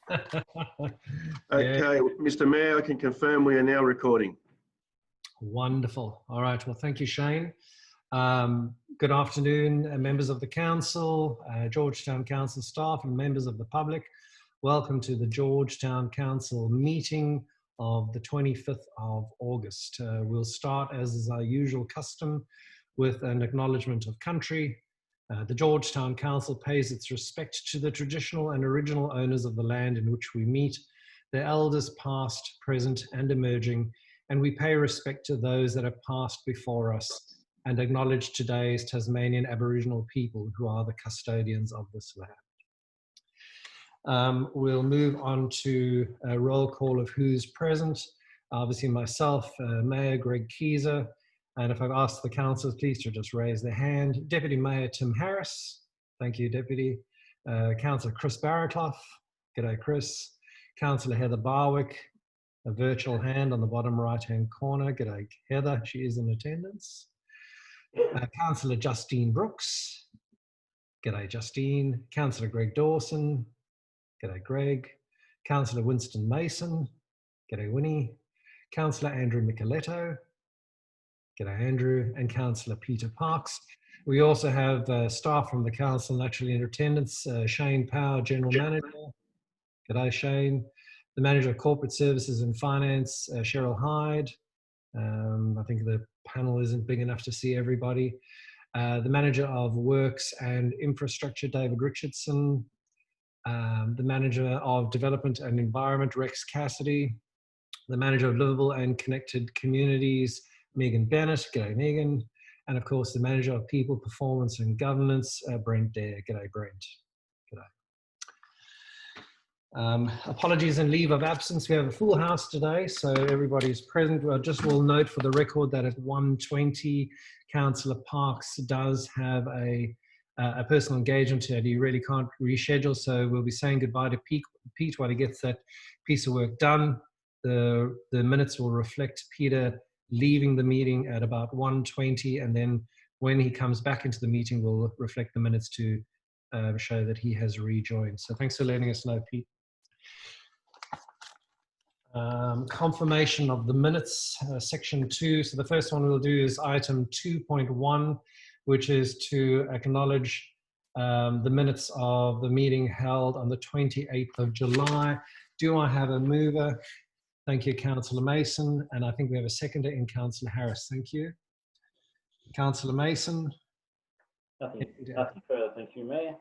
Okay, Mr. Mayor, I can confirm we are now recording. Wonderful. All right. Well, thank you, Shane. Good afternoon, members of the council, Georgetown Council staff and members of the public. Welcome to the Georgetown Council meeting of the 25th of August. We'll start, as is our usual custom, with an acknowledgement of country. The Georgetown Council pays its respect to the traditional and original owners of the land in which we meet, their elders past, present and emerging, and we pay respect to those that have passed before us and acknowledge today's Tasmanian Aboriginal people who are the custodians of this land. We'll move on to a roll call of who's present. Obviously myself, Mayor Greg Keyser, and if I've asked the councillors, please to just raise their hand. Deputy Mayor Tim Harris, thank you, Deputy. Councillor Chris Barraclough, g'day Chris. Councillor Heather Barwick, a virtual hand on the bottom right-hand corner, g'day Heather, she is in attendance. Councillor Justine Brooks, g'day Justine. Councillor Greg Dawson, g'day Greg. Councillor Winston Mason, g'day Winnie. Councillor Andrew Micheletto, g'day Andrew. And Councillor Peter Parks. We also have staff from the council naturally in attendance. Shane Power, General Manager, g'day Shane. The Manager of Corporate Services and Finance, Cheryl Hyde. I think the panel isn't big enough to see everybody. The Manager of Works and Infrastructure, David Richardson. The Manager of Development and Environment, Rex Cassidy. The Manager of Livable and Connected Communities, Megan Bennett, g'day Megan. And of course, the Manager of People, Performance and Governance, Brent Dare, g'day Brent. G'day. Apologies and leave of absence. We have a full house today, so everybody's present. We'll note for the record that at 1:20, Councillor Parks does have a personal engagement that he really can't reschedule, so we'll be saying goodbye to Pete while he gets that piece of work done. The minutes will reflect Peter leaving the meeting at about 1:20, and then when he comes back into the meeting, we'll reflect the minutes to show that he has rejoined. So thanks for letting us know, Pete. Confirmation of the minutes, section 2. So the first one we'll do is item 2.1, which is to acknowledge the minutes of the meeting held on the 28th of July. Do I have a mover? Thank you, Councillor Mason. And I think we have a seconder in Councillor Harris. Thank you. Councillor Mason. Nothing further. Thank you, Mayor.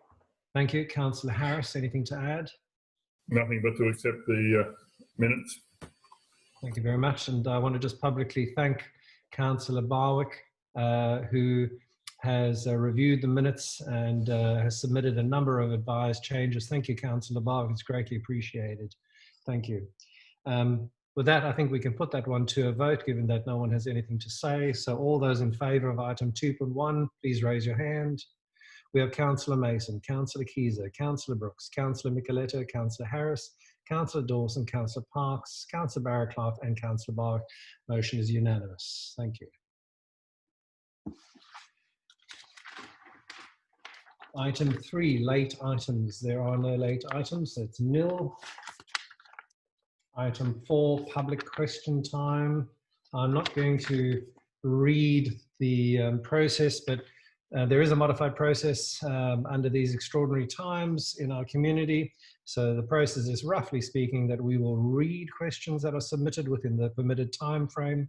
Thank you. Councillor Harris, anything to add? Nothing but to accept the minutes. Thank you very much. And I want to just publicly thank Councillor Barwick, who has reviewed the minutes and has submitted a number of advised changes. Thank you, Councillor Barwick. It's greatly appreciated. Thank you. With that, I think we can put that one to a vote, given that no one has anything to say. So all those in favour of item 2.1, please raise your hand. We have Councillor Mason, Councillor Keyser, Councillor Brooks, Councillor Micheletto, Councillor Harris, Councillor Dawson, Councillor Parks, Councillor Barraclough and Councillor Barwick. Motion is unanimous. Thank you. Item 3, late items. There are no late items, so it's nil. Item 4, public question time. I'm not going to read the process, but there is a modified process under these extraordinary times in our community. So the process is, roughly speaking, that we will read questions that are submitted within the permitted time frame,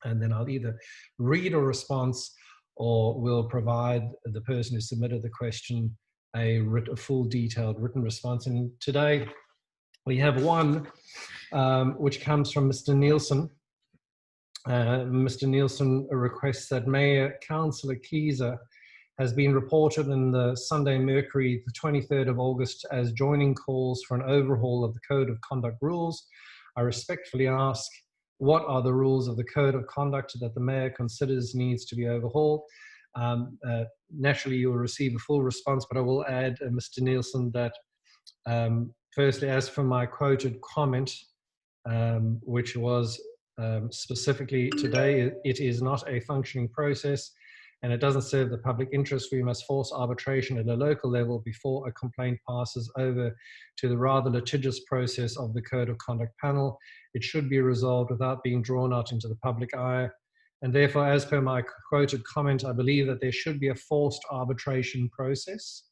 and then I'll either read a response or we'll provide the person who submitted the question a full detailed written response. And today we have one which comes from Mr. Nielsen. Mr. Nielsen requests that Mayor Councillor Keyser has been reported in the Sunday Mercury, the 23rd of August, as joining calls for an overhaul of the Code of Conduct rules. I respectfully ask, what are the rules of the Code of Conduct that the Mayor considers needs to be overhauled? Naturally, you'll receive a full response, but I will add, Mr. Nielsen, that firstly, as for my quoted comment, which was specifically today, it is not a functioning process, and it doesn't serve the public interest, we must force arbitration at a local level before a complaint passes over to the rather litigious process of the Code of Conduct panel. It should be resolved without being drawn out into the public eye. And therefore, as per my quoted comment, I believe that there should be a forced arbitration process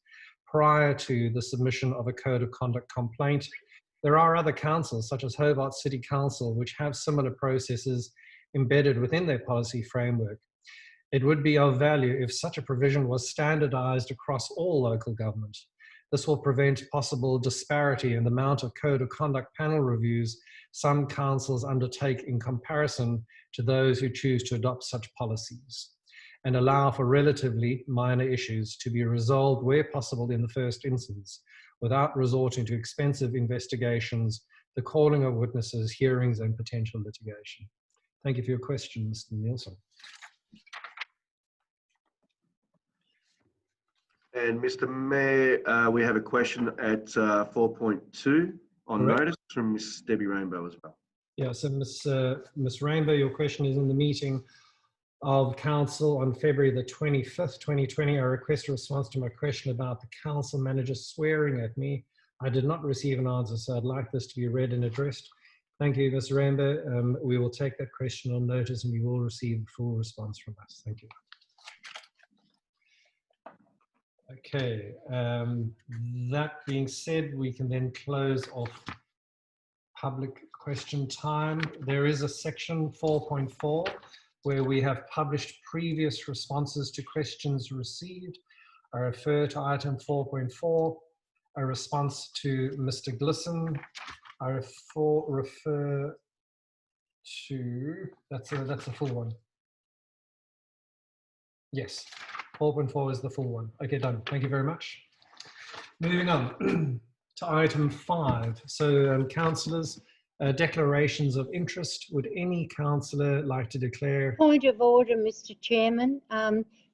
prior to the submission of a Code of Conduct complaint. There are other councils, such as Hobart City Council, which have similar processes embedded within their policy framework. It would be of value if such a provision was standardized across all local government. This will prevent possible disparity in the amount of Code of Conduct panel reviews some councils undertake in comparison to those who choose to adopt such policies, and allow for relatively minor issues to be resolved where possible in the first instance, without resorting to expensive investigations, the calling of witnesses, hearings, and potential litigation. Thank you for your question, Mr. Nielsen. And Mr. Mayor, we have a question at 4.2 on Correct. notice from Ms. Debbie Rainbow as well. Yeah, so Ms. Rainbow, your question is in the meeting of Council on February the 25th, 2020. I request a response to my question about the council manager swearing at me. I did not receive an answer, so I'd like this to be read and addressed. Thank you, Ms. Rainbow. We will take that question on notice and you will receive a full response from us. Thank you. Okay, that being said, we can then close off public question time. There is a section 4.4 where we have published previous responses to questions received. I refer to item 4.4, a response to Mr. Glisson. I refer to, that's a full one. Yes, 4.4 is the full one. Okay, done. Thank you very much. Moving on to item 5. So councillors, declarations of interest. Would any councillor like to declare? Point of order, Mr. Chairman.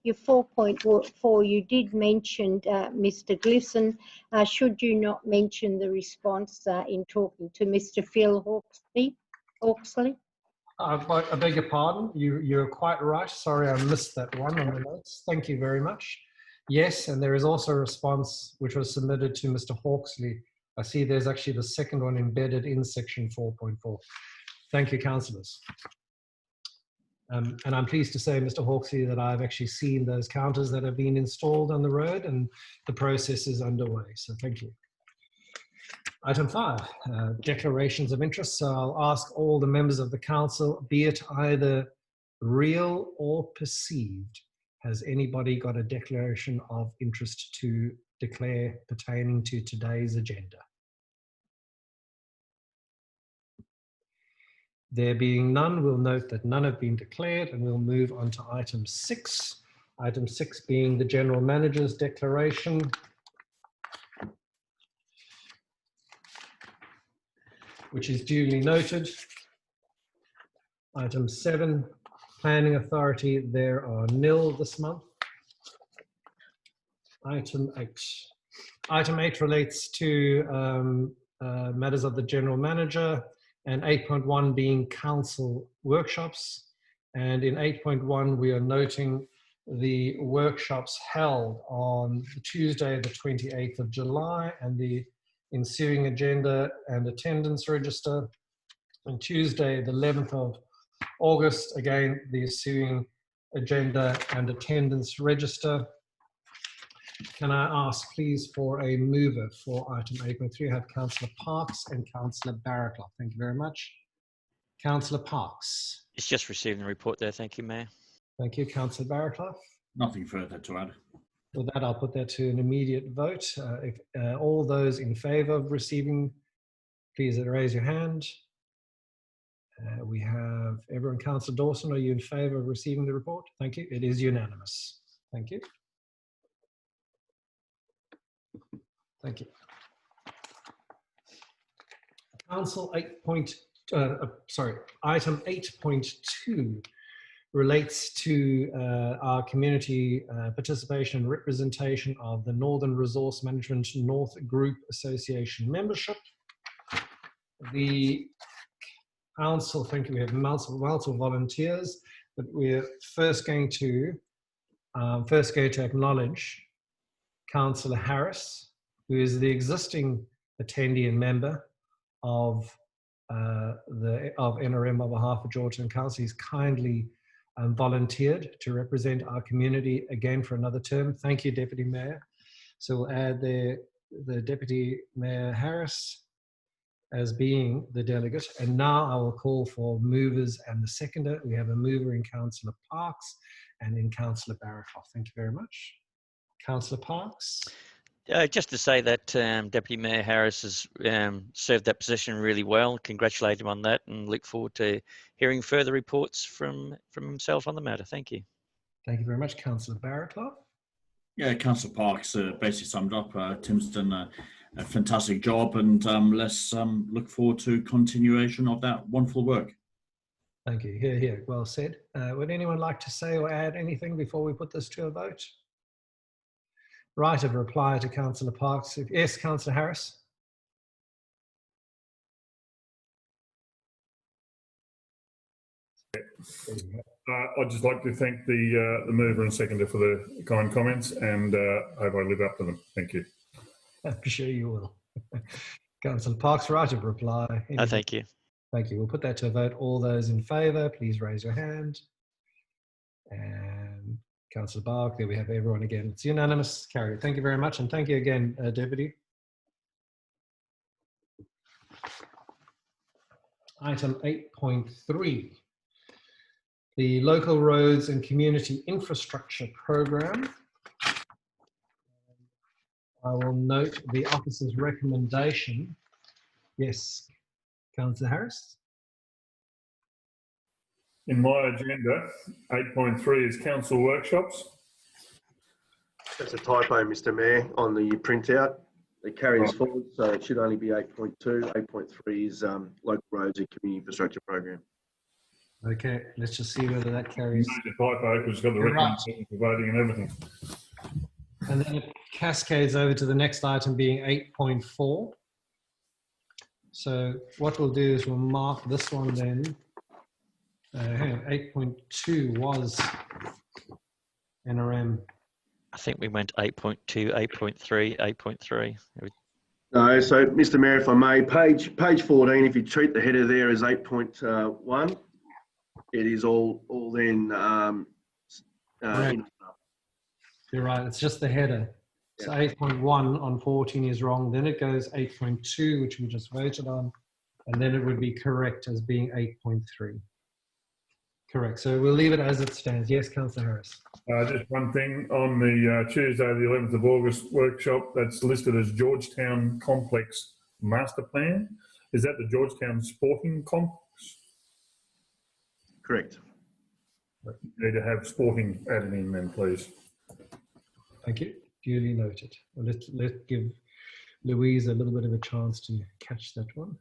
Your 4.4, you did mention Mr. Glisson. Should you not mention the response in talking to Mr. Phil Hawksley? I beg your pardon. You're quite right. Sorry, I missed that one on the notes. Thank you very much. Yes, and there is also a response which was submitted to Mr. Hawksley. I see there's actually the second one embedded in section 4.4. Thank you, councillors. And I'm pleased to say, Mr. Hawksley, that I've actually seen those counters that have been installed on the road and the process is underway. So thank you. Item 5, declarations of interest. So I'll ask all the members of the council, be it either real or perceived, has anybody got a declaration of interest to declare pertaining to today's agenda? There being none, we'll note that none have been declared and we'll move on to item 6. Item 6 being the General Manager's declaration. Which is duly noted. Item 7, Planning Authority, there are nil this month. Item 8. Item 8 relates to matters of the General Manager, and 8.1 being council workshops. And in 8.1, we are noting the workshops held on Tuesday, the 28th of July, and the ensuing agenda and attendance register. On Tuesday, the 11th of August, again, the ensuing agenda and attendance register. Can I ask, please, for a mover for item 8.3? I have Councillor Parks and Councillor Barraclough. Thank you very much. Councillor Parks. It's just receiving the report there. Thank you, Mayor. Thank you. Councillor Barraclough. Nothing further to add. With that, I'll put that to an immediate vote. If all those in favour of receiving, please raise your hand. We have everyone. Councillor Dawson, are you in favour of receiving the report? Thank you. It is unanimous. Thank you. Thank you. Council item 8.2 relates to our community participation and representation of the Northern Resource Management North Group Association membership. The council, thank you, we have multiple volunteers, but we're first going to First going to acknowledge Councillor Harris, who is the existing attendee and member of NRM on behalf of Georgetown Council. He's kindly volunteered to represent our community again for another term. Thank you, Deputy Mayor. So we'll add the Deputy Mayor Harris as being the delegate. And now I will call for movers and the seconder. We have a mover in Councillor Parks and in Councillor Barakoff. Thank you very much. Councillor Parks. Just to say that Deputy Mayor Harris has served that position really well. Congratulate him on that and look forward to hearing further reports from himself on the matter. Thank you. Thank you very much. Councillor Barakoff. Yeah, Councillor Parks basically summed up. Tim's done a fantastic job, and let's look forward to continuation of that wonderful work. Thank you. Here, here. Well said. Would anyone like to say or add anything before we put this to a vote? Right of reply to Councillor Parks. Yes, Councillor Harris. I'd just like to thank the mover and seconder for the kind comments, and hope I live up to them. Thank you. I'm sure you will. Councillor Parks, right of reply. Thank you. Thank you. We'll put that to a vote. All those in favour, please raise your hand. And Councillor Bark, there we have everyone again. It's unanimous, carried. Thank you very much, and thank you again, Deputy. Item 8.3, the Local Roads and Community Infrastructure Programme. I will note the officer's recommendation. Yes, Councillor Harris. In my agenda, 8.3 is council workshops. That's a typo, Mr. Mayor, on the printout. It carries forward, so it should only be 8.2. 8.3 is Local Roads and Community Infrastructure Program. Okay, let's just see whether that carries. It's a typo because it's got the recommendation for voting and everything. And then it cascades over to the next item being 8.4. So what we'll do is we'll mark this one then. Hang on, 8.2 was NRM. I think we went 8.2, 8.3, 8.3. No, so Mr. Mayor, if I may, page 14, if you treat the header there as 8.1, it is all then Right. You're right, it's just the header. So 8.1 on 14 is wrong. Then it goes 8.2, which we just voted on, and then it would be correct as being 8.3. Correct. So we'll leave it as it stands. Yes, Councillor Harris. Just one thing, on the Tuesday, the 11th of August workshop, that's listed as Georgetown Complex Master Plan. Is that the Georgetown Sporting Complex? correct. You need to have sporting added in then, please. Thank you. Duly noted. Well, let's give Louise a little bit of a chance to catch that one.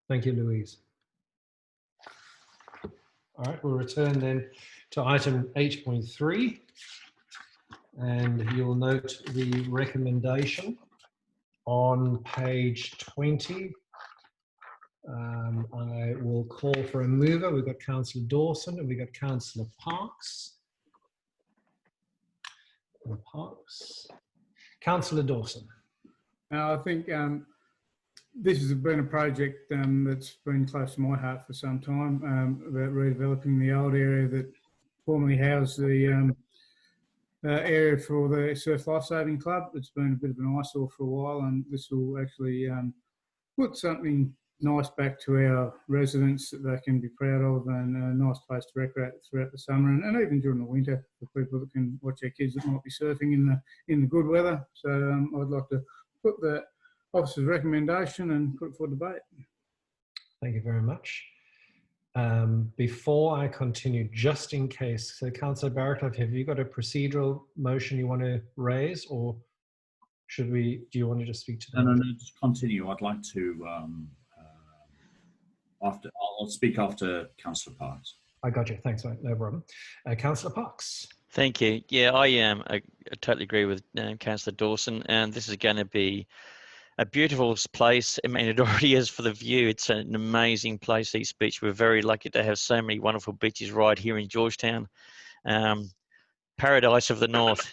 Thank you, Louise. All right, we'll return then to item 8.3. And you'll note the recommendation on page 20. I will call for a mover. We've got Councillor Dawson and we've got Councillor Parks. Councillor Dawson. I think this has been a project that's been close to my heart for some time, about redeveloping the old area that formerly housed the area for the Surf Lifesaving Club. It's been a bit of an eyesore for a while, and this will actually put something nice back to our residents that they can be proud of, and a nice place to recreate throughout the summer and even during the winter for people that can watch their kids that might be surfing in the good weather. So I'd like to put the officer's recommendation and put it for debate. Thank you very much. Before I continue, just in case, so Councillor Barakoff, have you got a procedural motion you want to raise, or should we? Do you want to just speak to that? No, just continue. I'd like to. I'll speak after Councillor Parks. I got you. Thanks, mate. No problem. Councillor Parks. Thank you. Yeah, I totally agree with Councillor Dawson, and this is going to be a beautiful place. I mean, it already is for the view. It's an amazing place, East Beach. We're very lucky to have so many wonderful beaches right here in Georgetown. Paradise of the North.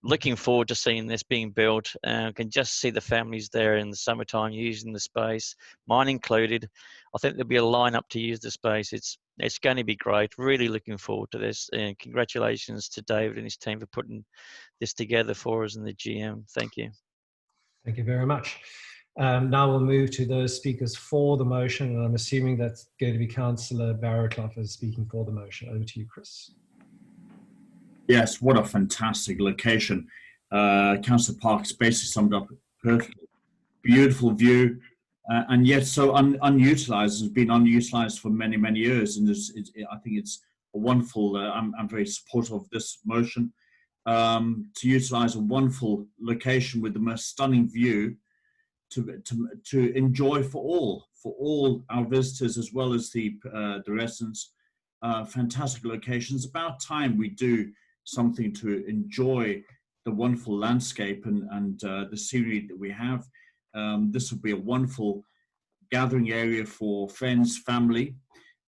Looking forward to seeing this being built. Can just see the families there in the summertime using the space, mine included. I think there'll be a lineup to use the space. It's going to be great. Really looking forward to this. And congratulations to David and his team for putting this together for us in the GM. Thank you. Thank you very much. Now we'll move to those speakers for the motion, and I'm assuming that's going to be Councillor Barraclough is speaking for the motion. Over to you, Chris. Yes, what a fantastic location. Council Park's basically summed up perfectly. Beautiful view, and yet so unutilized. Has been unutilized for many, many years, and I think it's a wonderful. I'm very supportive of this motion to utilize a wonderful location with the most stunning view to enjoy for all our visitors as well as the residents. Fantastic locations. About time we do something to enjoy the wonderful landscape and the scenery that we have. This will be a wonderful gathering area for friends, family,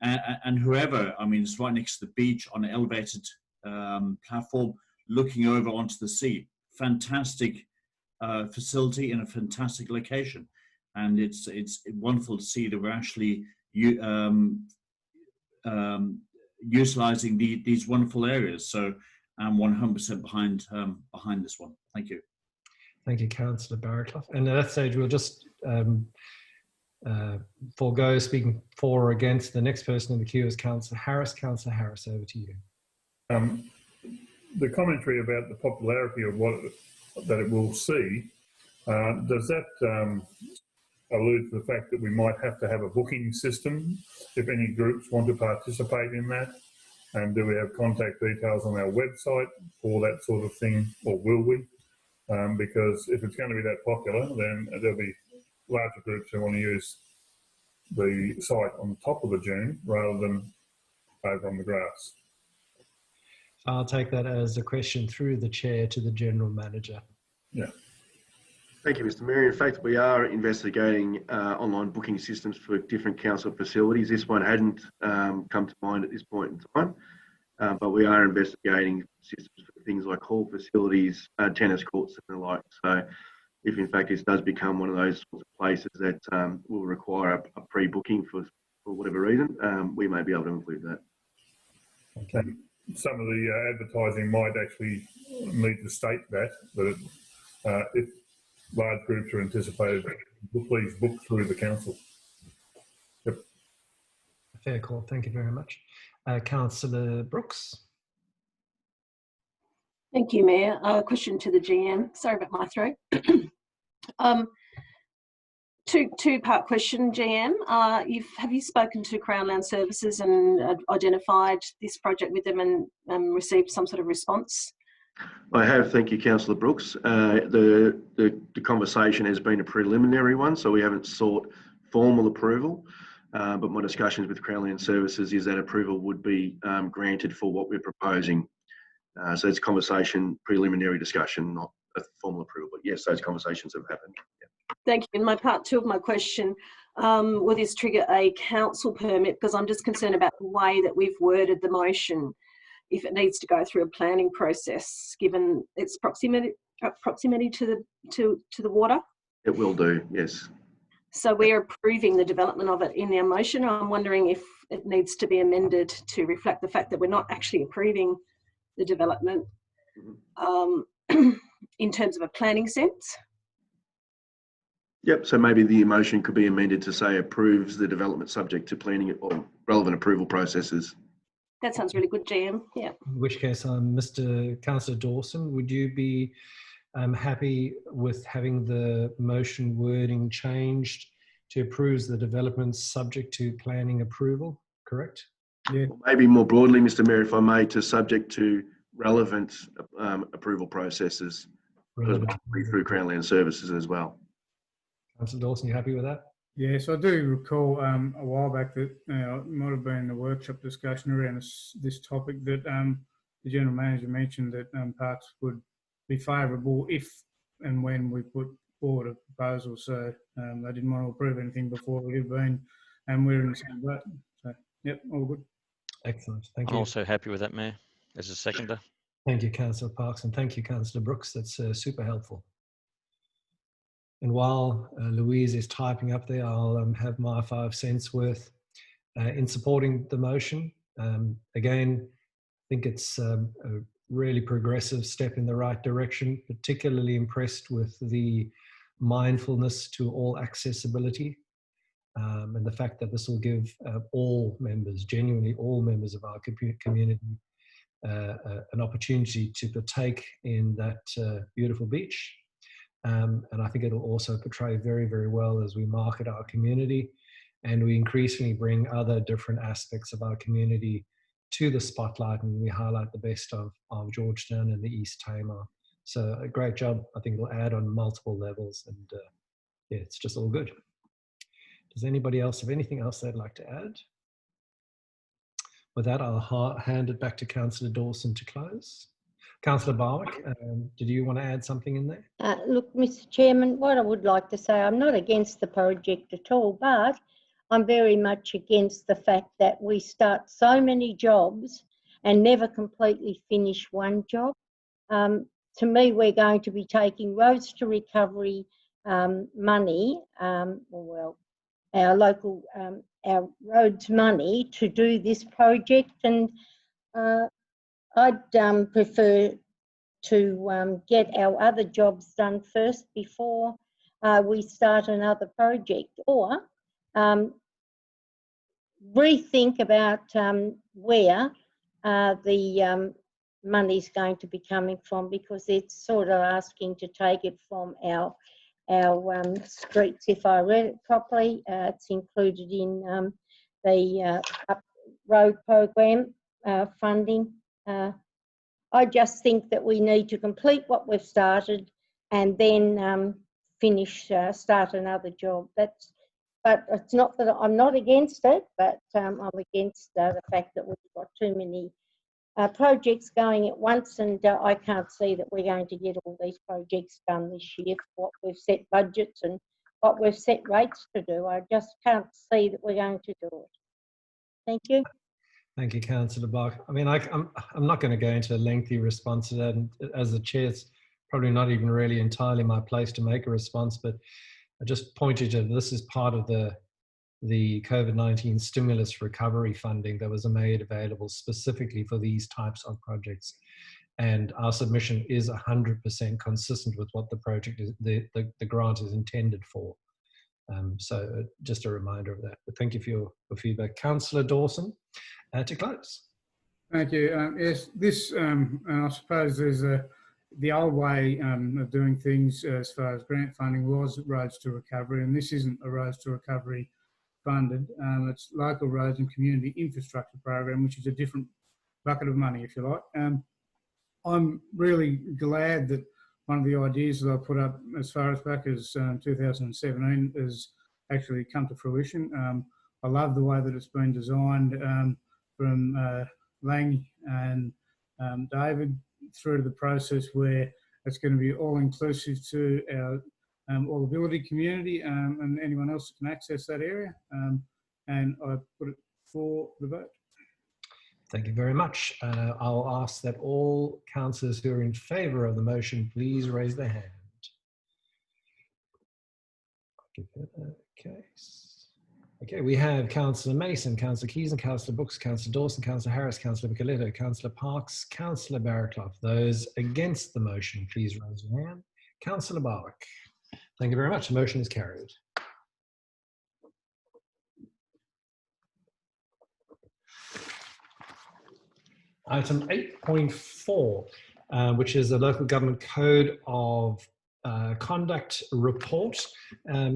and whoever. I mean, it's right next to the beach on an elevated platform looking over onto the sea. Fantastic facility in a fantastic location. And it's wonderful to see that we're actually utilizing these wonderful areas. So I'm 100% behind this one. Thank you. Thank you, Councillor Barraclough. And at that stage, we'll just forego speaking for or against. The next person in the queue is Councillor Harris. Councillor Harris, over to you. The commentary about the popularity of that it will see, does that allude to the fact that we might have to have a booking system if any groups want to participate in that? And do we have contact details on our website for that sort of thing, or will we? Because if it's going to be that popular, then there'll be larger groups who want to use the site on the top of the dune rather than over on the grass. I'll take that as a question through the chair to the General Manager. Yeah. Thank you, Mr. Mayor. In fact, we are investigating online booking systems for different council facilities. This one hadn't come to mind at this point in time, but we are investigating systems for things like hall facilities, tennis courts and the like. So if in fact this does become one of those sorts of places that will require a pre-booking for whatever reason, we may be able to include that. Okay. Some of the advertising might actually need to state that if large groups are anticipated, please book through the council. Yep. Fair call. Thank you very much. Councillor Brooks. Thank you, Mayor. Question to the GM. Sorry about my throat. Two-part question, GM. Have you spoken to Crown Land Services and identified this project with them and received some sort of response? I have, thank you, Councillor Brooks. The conversation has been a preliminary one, so we haven't sought formal approval. But my discussions with Crown Land Services is that approval would be granted for what we're proposing. So it's conversation, preliminary discussion, not a formal approval. But yes, those conversations have happened. Yeah. Thank you. And my part two of my question, will this trigger a council permit? Because I'm just concerned about the way that we've worded the motion, if it needs to go through a planning process, given its proximity to the water. It will do, yes. So we're approving the development of it in our motion. I'm wondering if it needs to be amended to reflect the fact that we're not actually approving the development in terms of a planning sense. Yep, so maybe the motion could be amended to say approves the development subject to planning or relevant approval processes. That sounds really good, GM. Yeah. In which case, Mr. Councillor Dawson, would you be happy with having the motion wording changed to approves the development subject to planning approval, correct? Yeah. Maybe more broadly, Mr. Mayor, if I may, to subject to relevant approval processes, through Crown Land Services as well. Councillor Dawson, you happy with that? Yes, I do recall a while back that it might have been a workshop discussion around this topic that the General Manager mentioned that parts would be favourable if and when we put forward a proposal, so they didn't want to approve anything before we had been, and we're in the same boat. So, yep, all good. Excellent. Thank I'm you. also happy with that, Mayor, as a seconder. Thank you, Councillor Parks, and thank you, Councillor Brooks. That's super helpful. And while Louise is typing up there, I'll have my 5 cents worth in supporting the motion. Again, I think it's a really progressive step in the right direction, particularly impressed with the mindfulness to all accessibility and the fact that this will give all members, genuinely all members of our community, an opportunity to partake in that beautiful beach. And I think it'll also portray very, very well as we market our community and we increasingly bring other different aspects of our community to the spotlight, and we highlight the best of Georgetown and the East Tamar. So a great job. I think it'll add on multiple levels, and yeah, it's just all good. Does anybody else have anything else they'd like to add? With that, I'll hand it back to Councillor Dawson to close. Councillor Barwick, did you want to add something in there? Look, Mr. Chairman, what I would like to say, I'm not against the project at all, but I'm very much against the fact that we start so many jobs and never completely finish one job. To me, we're going to be taking Roads to Recovery money, well, our local, our roads money to do this project, and I'd prefer to get our other jobs done first before we start another project, or rethink about where the money's going to be coming from, because it's sort of asking to take it from our streets. If I read it properly, it's included in the road program funding. I just think that we need to complete what we've started and then finish, start another job. But it's not that I'm not against it, but I'm against the fact that we've got too many projects going at once, and I can't see that we're going to get all these projects done this year for what we've set budgets and what we've set rates to do. I just can't see that we're going to do it. Thank you. Thank you, Councillor Bark. I mean, I'm not going to go into a lengthy response to that. And as the chair, it's probably not even really entirely my place to make a response, but I just pointed to this is part of the COVID-19 stimulus recovery funding that was made available specifically for these types of projects. And our submission is 100% consistent with what the project is, the grant is intended for. So just a reminder of that. But thank you for your feedback. Councillor Dawson, to close. Thank you. Yes, this, and I suppose there's the old way of doing things as far as grant funding was Roads to Recovery, and this isn't a Roads to Recovery funded. It's Local Roads and Community Infrastructure Program, which is a different bucket of money, if you like. I'm really glad that one of the ideas that I put up as far as back as 2017 has actually come to fruition. I love the way that it's been designed from Lang and David through to the process where it's going to be all inclusive to our all ability community and anyone else that can access that area. And I put it for the vote. Thank you very much. I'll ask that all councillors who are in favour of the motion, please raise their hand. Okay, we have Councillor Mason, Councillor Keys and Councillor Brooks, Councillor Dawson, Councillor Harris, Councillor Micheletto, Councillor Parks, Councillor Barraclough. Those against the motion, please raise your hand. Councillor Barwick. Thank you very much. The motion is carried. Item 8.4, which is the Local Government Code of Conduct report.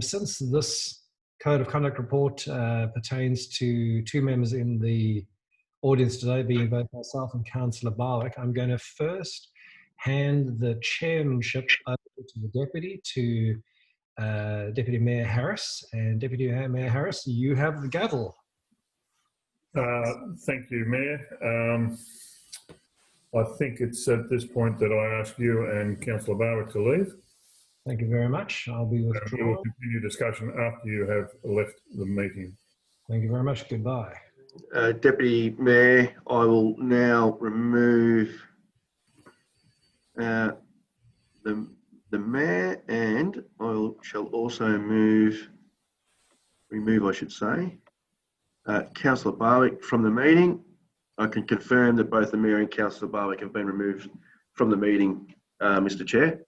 Since this Code of Conduct report pertains to two members in the audience today, being both myself and Councillor Barwick, I'm going to first hand the chairmanship over to the deputy, to Deputy Mayor Harris. And Deputy Mayor Harris, you have the gavel. Thank you, Mayor. I think it's at this point that I ask you and Councillor Barwick to leave. Thank you very much. I'll be We withdrawing. will continue discussion after you have left the meeting. Thank you very much. Goodbye. Deputy Mayor, I will now remove the Mayor, and I shall also remove, I should say, Councillor Barwick from the meeting. I can confirm that both the Mayor and Councillor Barwick have been removed from the meeting, Mr. Chair.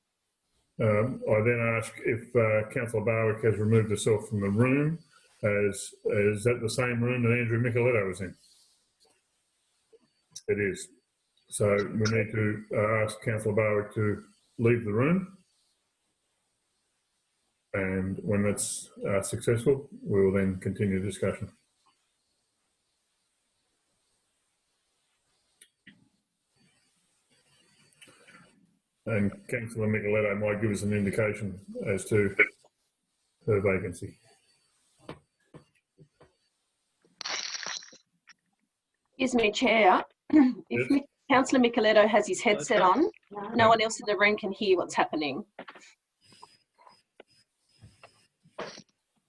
I then ask if Councillor Barwick has removed herself from the room. Is that the same room that Andrew Micheletto was in? It is. So we need to ask Councillor Barwick to leave the room. And when that's successful, we will then continue discussion. And Councillor Micheletto might give us an indication as to her vacancy. Excuse me, Chair. If Councillor Micheletto has his headset on, no one else in the room can hear what's happening.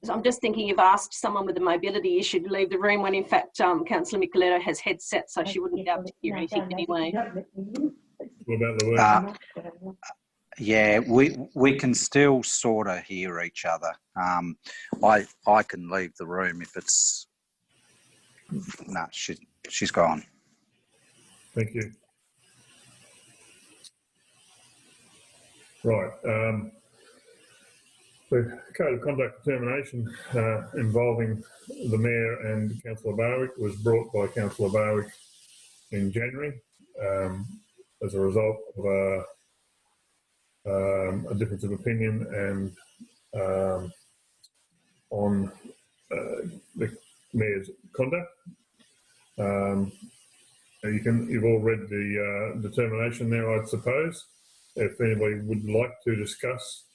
So I'm just thinking you've asked someone with a mobility issue to leave the room when in fact Councillor Micheletto has headset, so she wouldn't be able to hear anything anyway. What about the word? Yeah, we can still sort of hear each other. I can leave the room if it's... No, she's gone. Thank you. Right. The Code of Conduct determination involving the Mayor and Councillor Barwick was brought by Councillor Barwick in January as a result of a difference of opinion and on the Mayor's conduct. You've all read the determination there, I suppose. If anybody would like to discuss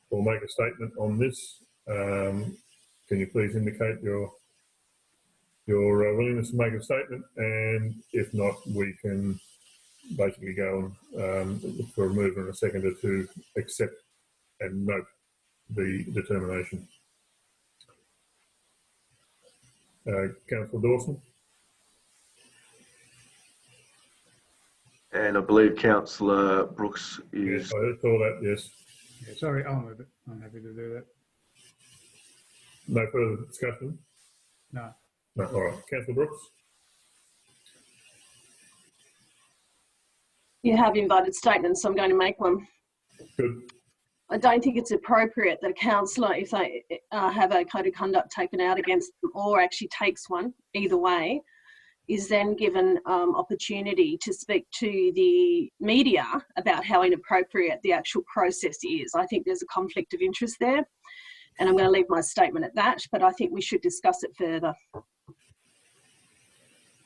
or make a statement on this, can you please indicate your willingness to make a statement? And if not, we can basically go and look for a mover and a seconder to accept and note the determination. Councillor Dawson. And I believe Councillor Brooks is... Yes, I saw that, yes. Yeah, sorry, I'll move it. I'm happy to do that. No further discussion? No. No, all right. Councillor Brooks? You have invited statements, so I'm going to make one. Good. I don't think it's appropriate that a councillor, if they have a code of conduct taken out against them or actually takes one, either way, is then given opportunity to speak to the media about how inappropriate the actual process is. I think there's a conflict of interest there, and I'm going to leave my statement at that, but I think we should discuss it further.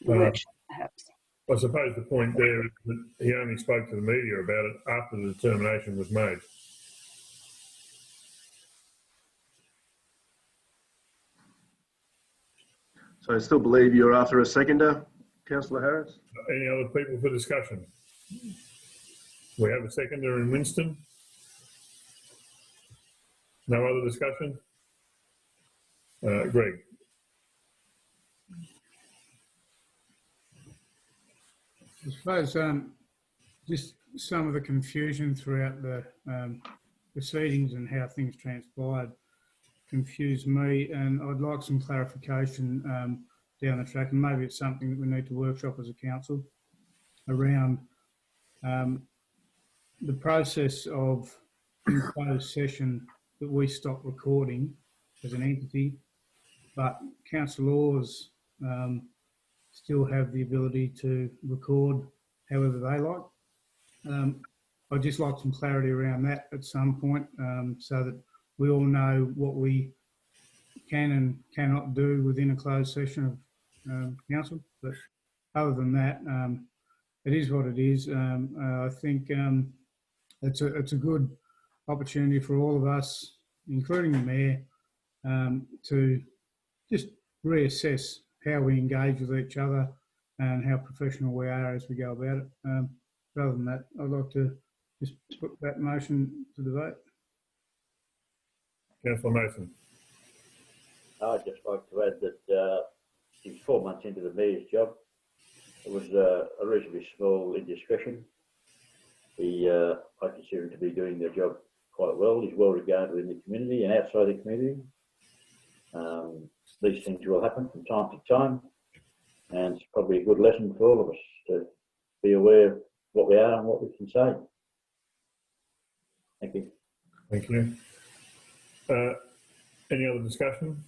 Workshop, perhaps. I suppose the point there is that he only spoke to the media about it after the determination was made. So I still believe you're after a seconder, Councillor Harris? Any other people for discussion? We have a seconder in Winston. No other discussion? Greg. I suppose just some of the confusion throughout the proceedings and how things transpired confused me, and I'd like some clarification down the track, and maybe it's something that we need to workshop as a council around the process of in closed session that we stop recording as an entity, but councillors still have the ability to record however they like. I'd just like some clarity around that at some point so that we all know what we can and cannot do within a closed session of council. But other than that, it is what it is. I think it's a good opportunity for all of us, including the Mayor, to just reassess how we engage with each other and how professional we are as we go about it. Rather than that, I'd like to just put that motion to the vote. Councillor Mason. I'd just like to add that he's 4 months into the mayor's job. It was a reasonably small indiscretion. I consider him to be doing the job quite well. He's well regarded in the community and outside the community. These things will happen from time to time, and it's probably a good lesson for all of us to be aware of what we are and what we can say. Thank you. Thank you. Any other discussion?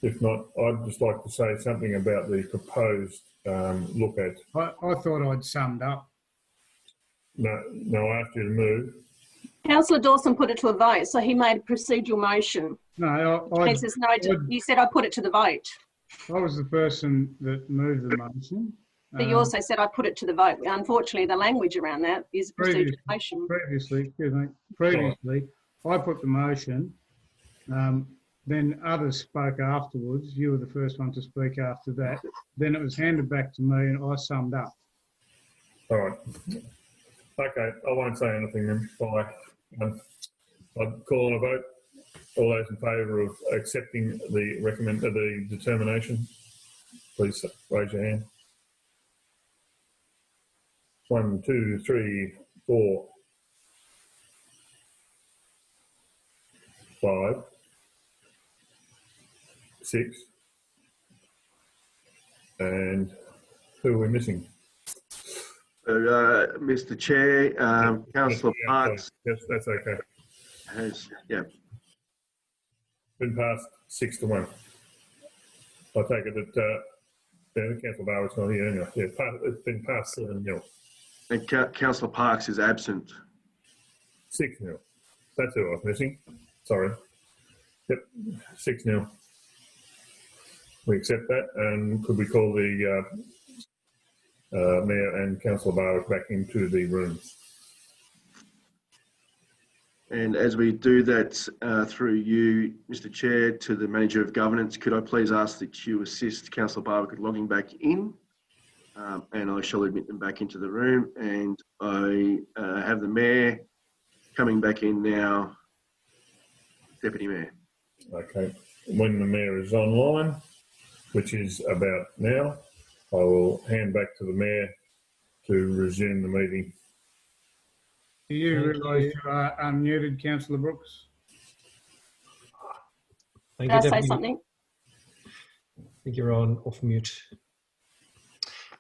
If not, I'd just like to say something about the proposed look at. I thought I'd summed up. No, I asked you to move. Councillor Dawson put it to a vote, so he made a procedural motion. No, He says no. You said I put it to the vote, I was the person that moved the motion. but you also said I put it to the vote. Unfortunately, the language around that is a procedural motion. Previously, I put the motion. Then others spoke afterwards. You were the first one to speak after that. Then it was handed back to me and I summed up. All right. Okay, I won't say anything then. Bye. I'd call on a vote. All those in favour of accepting the determination, please raise your hand. 1, 2, 3, 4, 5, 6, and who are we missing? Mr. Chair, Councillor Parks Yes, that's okay. has, yeah. Been passed 6-1. I take it that Councillor Barwick's not here anyway. Yeah, it's been passed 7-0. And Councillor Parks is absent. 6-0. That's who I was missing. Sorry. Yep, 6-0. We accept that, and could we call the Mayor and Councillor Barwick back into the room? And as we do that through you, Mr. Chair, to the Manager of Governance, could I please ask that you assist Councillor Barwick with logging back in, and I shall admit them back into the room. And I have the Mayor coming back in now, Deputy Mayor. Okay. When the Mayor is online, which is about now, I will hand back to the Mayor to resume the meeting. Do you realise you are unmuted, Councillor Brooks? Did I say something? I think you're off mute.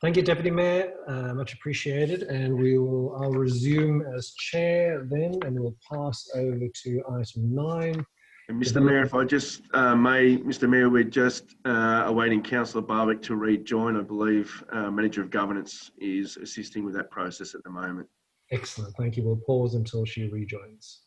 Thank you, Deputy Mayor. Much appreciated. And I'll resume as chair then, and we'll pass over to item 9. And Mr. Mayor, if I just may, Mr. Mayor, we're just awaiting Councillor Barwick to rejoin. I believe Manager of Governance is assisting with that process at the moment. Excellent. Thank you. We'll pause until she rejoins.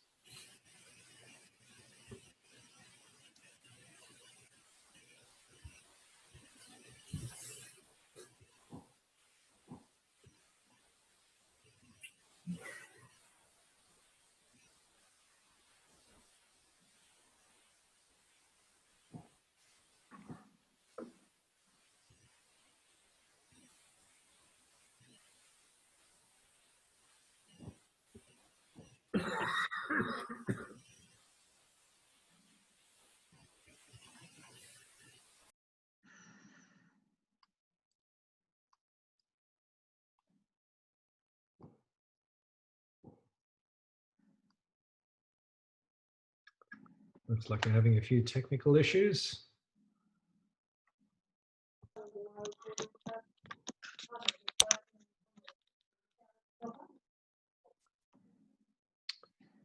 Looks like we're having a few technical issues.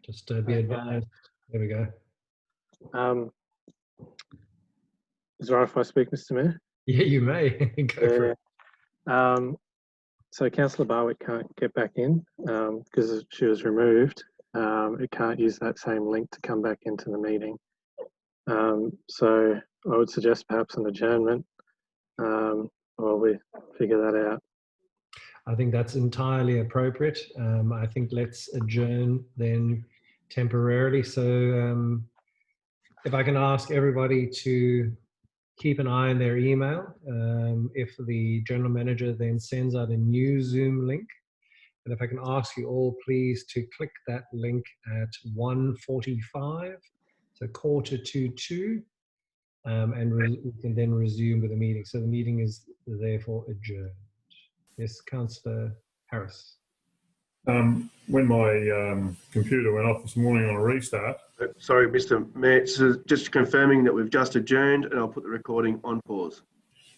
Just be advised. There we go. Is it all right if I speak, Mr. Mayor? Yeah, you may. Go for it. So Councillor Barwick can't get back in because she was removed. It can't use that same link to come back into the meeting. So I would suggest perhaps an adjournment while we figure that out. I think that's entirely appropriate. I think let's adjourn then temporarily. So if I can ask everybody to keep an eye on their email. If the General Manager then sends out a new Zoom link, And if I can ask you all, please, to click that link at 1:45, so 1:45, and we can then resume with the meeting. So the meeting is therefore adjourned. Yes, Councillor Harris. When my computer went off this morning on a restart. Sorry, Mr. Mayor, so just confirming that we've just adjourned, and I'll put the recording on pause.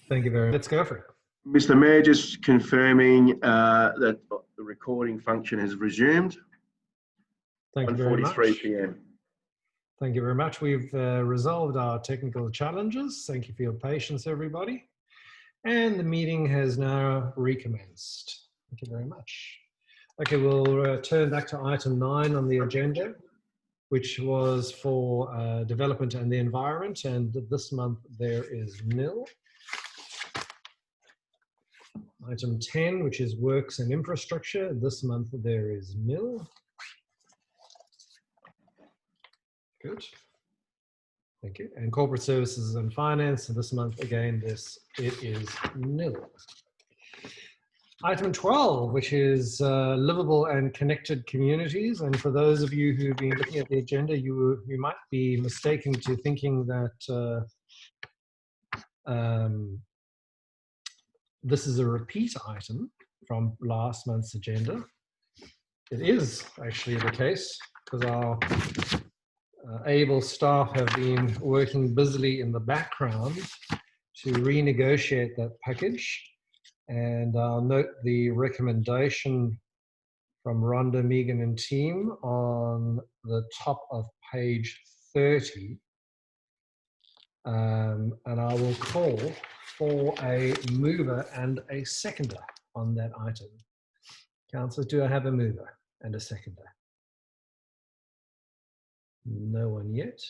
Thank you very much. Let's go for it. Mr. Mayor, just confirming that the recording function has resumed. Thank you very much. 1:43 p.m. Thank you very much. We've resolved our technical challenges. Thank you for your patience, everybody. And the meeting has now recommenced. Thank you very much. Okay, we'll turn back to item 9 on the agenda, which was for development and the environment. And this month there is nil. Item 10, which is works and infrastructure. This month there is nil. Good. Thank you. And corporate services and finance. And this month again, it is nil. Item 12, which is livable and connected communities. And for those of you who've been looking at the agenda, you might be mistaken to thinking that this is a repeat item from last month's agenda. It is actually the case because our able staff have been working busily in the background to renegotiate that package. And I'll note the recommendation from Rhonda, Megan and team on the top of page 30. And I will call for a mover and a seconder on that item. Councillors, do I have a mover and a seconder? No one yet.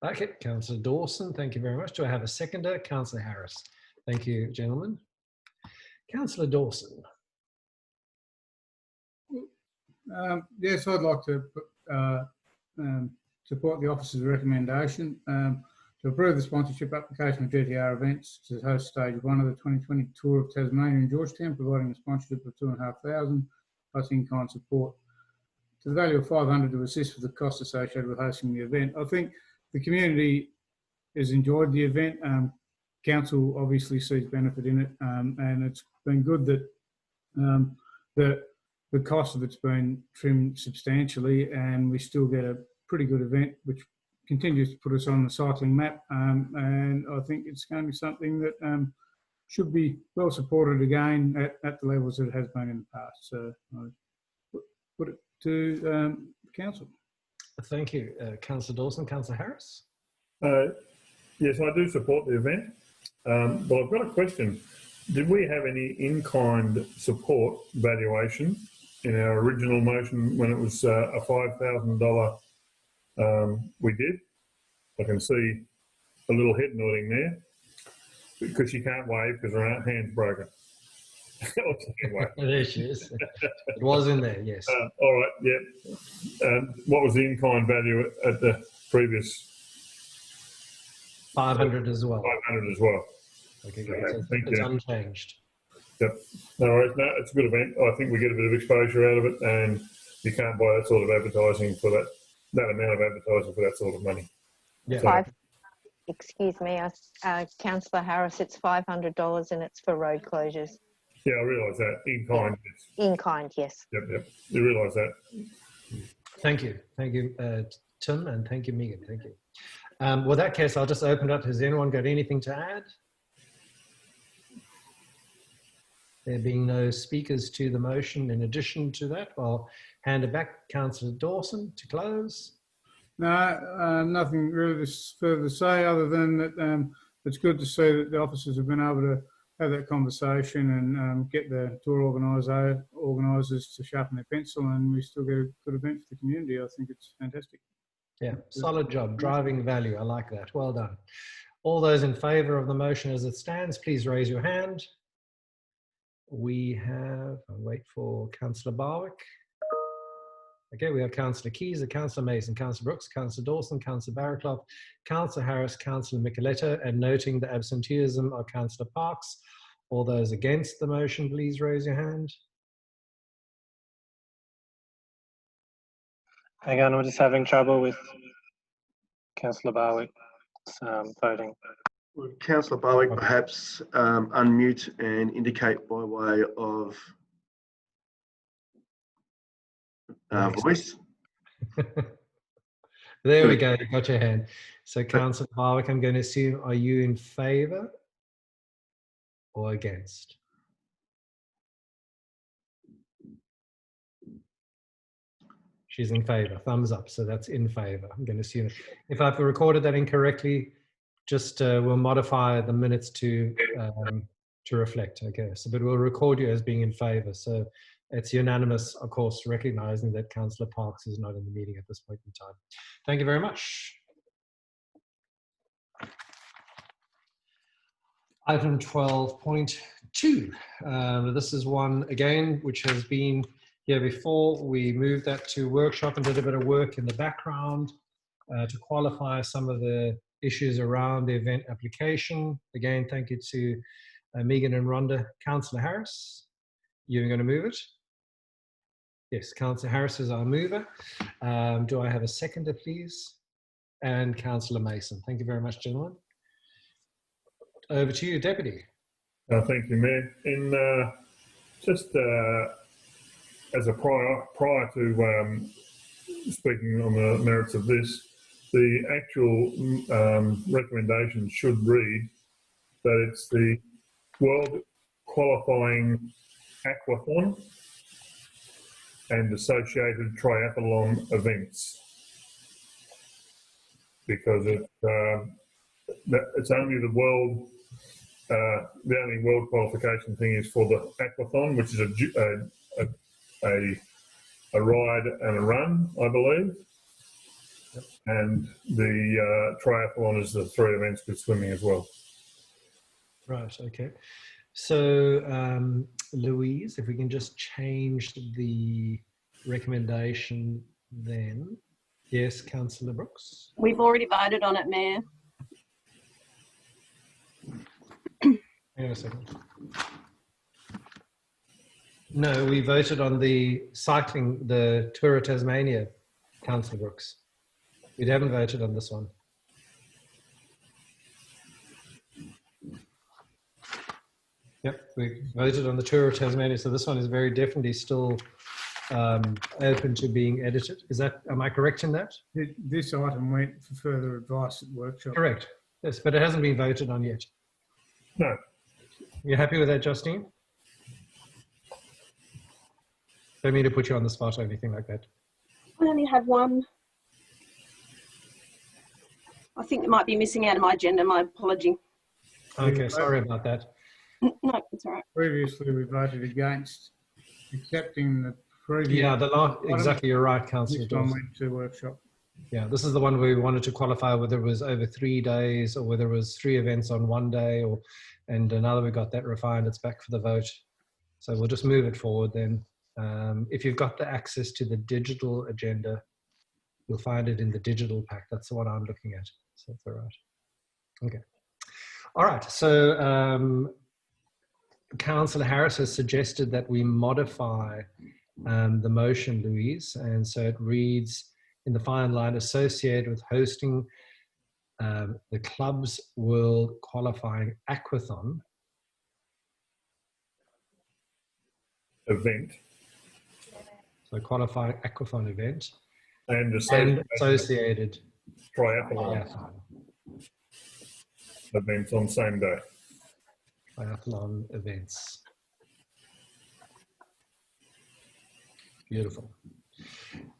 Okay, Councillor Dawson, thank you very much. Do I have a seconder? Councillor Harris. Thank you, gentlemen. Councillor Dawson. Yes, I'd like to support the officer's recommendation to approve the sponsorship application of GTR Events to host stage 1 of the 2020 tour of Tasmania and Georgetown, providing a sponsorship of $2,500 plus in-kind support to the value of $500 to assist with the cost associated with hosting the event. I think the community has enjoyed the event. Council obviously sees benefit in it, and it's been good that the cost of it's been trimmed substantially, and we still get a pretty good event, which continues to put us on the cycling map. And I think it's going to be something that should be well supported again at the levels that it has been in the past. So I put it to the council. Thank you, Councillor Dawson. Councillor Harris. Yes, I do support the event. But I've got a question. Did we have any in-kind support valuation in our original motion when it was a $5,000 we did? I can see a little head nodding there because she can't wave because her hand's broken. There she is. It was in there, yes. All right, yeah. What was the in-kind value at the previous? 500 as well. 500 as well. Okay, great. So it's unchanged. Yep. No worries. No, it's a good event. I think we get a bit of exposure out of it, and you can't buy that sort of advertising for that amount of advertising for that sort of money. Yeah. So, Excuse me, Councillor Harris, it's $500 and it's for road closures. yeah, I realise that. In kind, yes. In kind, yes. Yep, yep. You realise that. Thank you. Thank you, Tim, and thank you, Megan. Thank you. With that case, I'll just open it up. Has anyone got anything to add? There being no speakers to the motion in addition to that, I'll hand it back to Councillor Dawson to close. No, nothing really further to say other than that it's good to see that the officers have been able to have that conversation and get the tour organisers to sharpen their pencil, and we still get a good event for the community. I think it's fantastic. Yeah, solid job, driving value. I like that. Well done. All those in favour of the motion as it stands, please raise your hand. We have, I'll wait for Councillor Barwick. Okay, we have Councillor Keys, Councillor Mason, Councillor Brooks, Councillor Dawson, Councillor Barraclough, Councillor Harris, Councillor Micheletti, and noting the absenteeism of Councillor Parks. All those against the motion, please raise your hand. Hang on, we're just having trouble with Councillor Barwick's voting. Would Councillor Barwick perhaps unmute and indicate by way of voice? There we go, you got your hand. So Councillor Barwick, I'm going to assume, are you in favour or against? She's in favour, thumbs up, so that's in favour. I'm going to assume. If I've recorded that incorrectly, just we'll modify the minutes to reflect, okay? So, but we'll record you as being in favour. So it's unanimous, of course, recognising that Councillor Parks is not in the meeting at this point in time. Thank you very much. Item 12.2. This is one, again, which has been here before. We moved that to workshop and did a bit of work in the background to qualify some of the issues around the event application. Again, thank you to Megan and Rhonda. Councillor Harris, you're going to move it? Yes, Councillor Harris is our mover. Do I have a seconder, please? And Councillor Mason. Thank you very much, gentlemen. Over to you, Deputy. Thank you, Mayor. In just as a prior to speaking on the merits of this, the actual recommendation should read that it's the World Qualifying Aquathon and associated triathlon events, because it's only the world. The only world qualification thing is for the aquathon, which is a ride and a run, I believe. Yep. And the triathlon is the 3 events with swimming as well. Right, okay. So, Louise, if we can just change the recommendation then. Yes, Councillor Brooks? We've already voted on it, Mayor. Hang on a second. No, we voted on the cycling, the Tour of Tasmania, Councillor Brooks. We haven't voted on this one. Yep, we voted on the Tour of Tasmania, so this one is very definitely still open to being edited. Is that, am I correct in that? This item went for further advice at workshop. Correct, yes, but it hasn't been voted on yet. No. You happy with that, Justine? Don't mean to put you on the spot or anything like that. I only have one. I think it might be missing out of my agenda. My apology. Okay, sorry about that. No, it's all right. Previously, we voted against accepting the previous. Yeah, the last, exactly, you're right, Councillor. This one went to workshop. Yeah, this is the one where we wanted to qualify whether it was over 3 days or whether it was 3 events on 1 day, or, and now that we got that refined, it's back for the vote. So we'll just move it forward then. If you've got the access to the digital agenda, you'll find it in the digital pack. That's the one I'm looking at. So that's all right. Okay. All right. So Councillor Harris has suggested that we modify the motion, Louise, and so it reads in the final line, associated with hosting the club's World Qualifying Aquathon event. So qualifying aquathon event and associated triathlon events on same day. Triathlon events. Beautiful.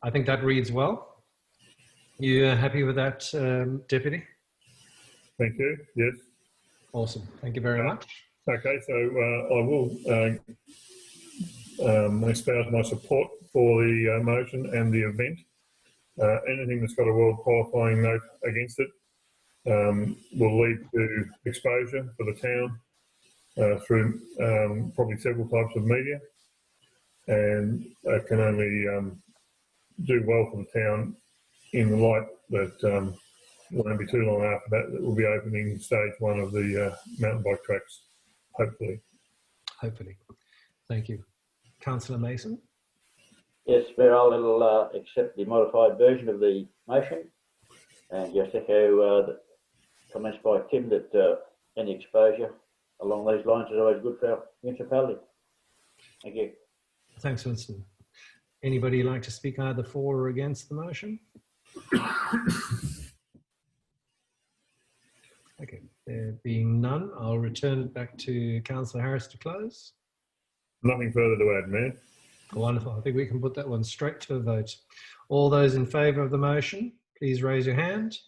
I think that reads well. You happy with that, Deputy? Thank you. Yes. Awesome. Thank you very much. Okay, so I will espouse my support for the motion and the event. Anything that's got a world qualifying note against it will lead to exposure for the town through probably several types of media, and can only do well for the town in the light that it won't be too long after that we'll be opening stage 1 of the mountain bike tracks, hopefully. Hopefully. Thank you. Councillor Mason? Yes, Mayor, I'll accept the modified version of the motion and just echo the comments by Tim that any exposure along these lines is always good for our municipality. Thank you. Thanks, Winston. Anybody like to speak either for or against the motion? Okay, there being none, I'll return it back to Councillor Harris to close. Nothing further to add, Mayor. Wonderful. I think we can put that one straight to a vote. All those in favour of the motion, please raise your hand.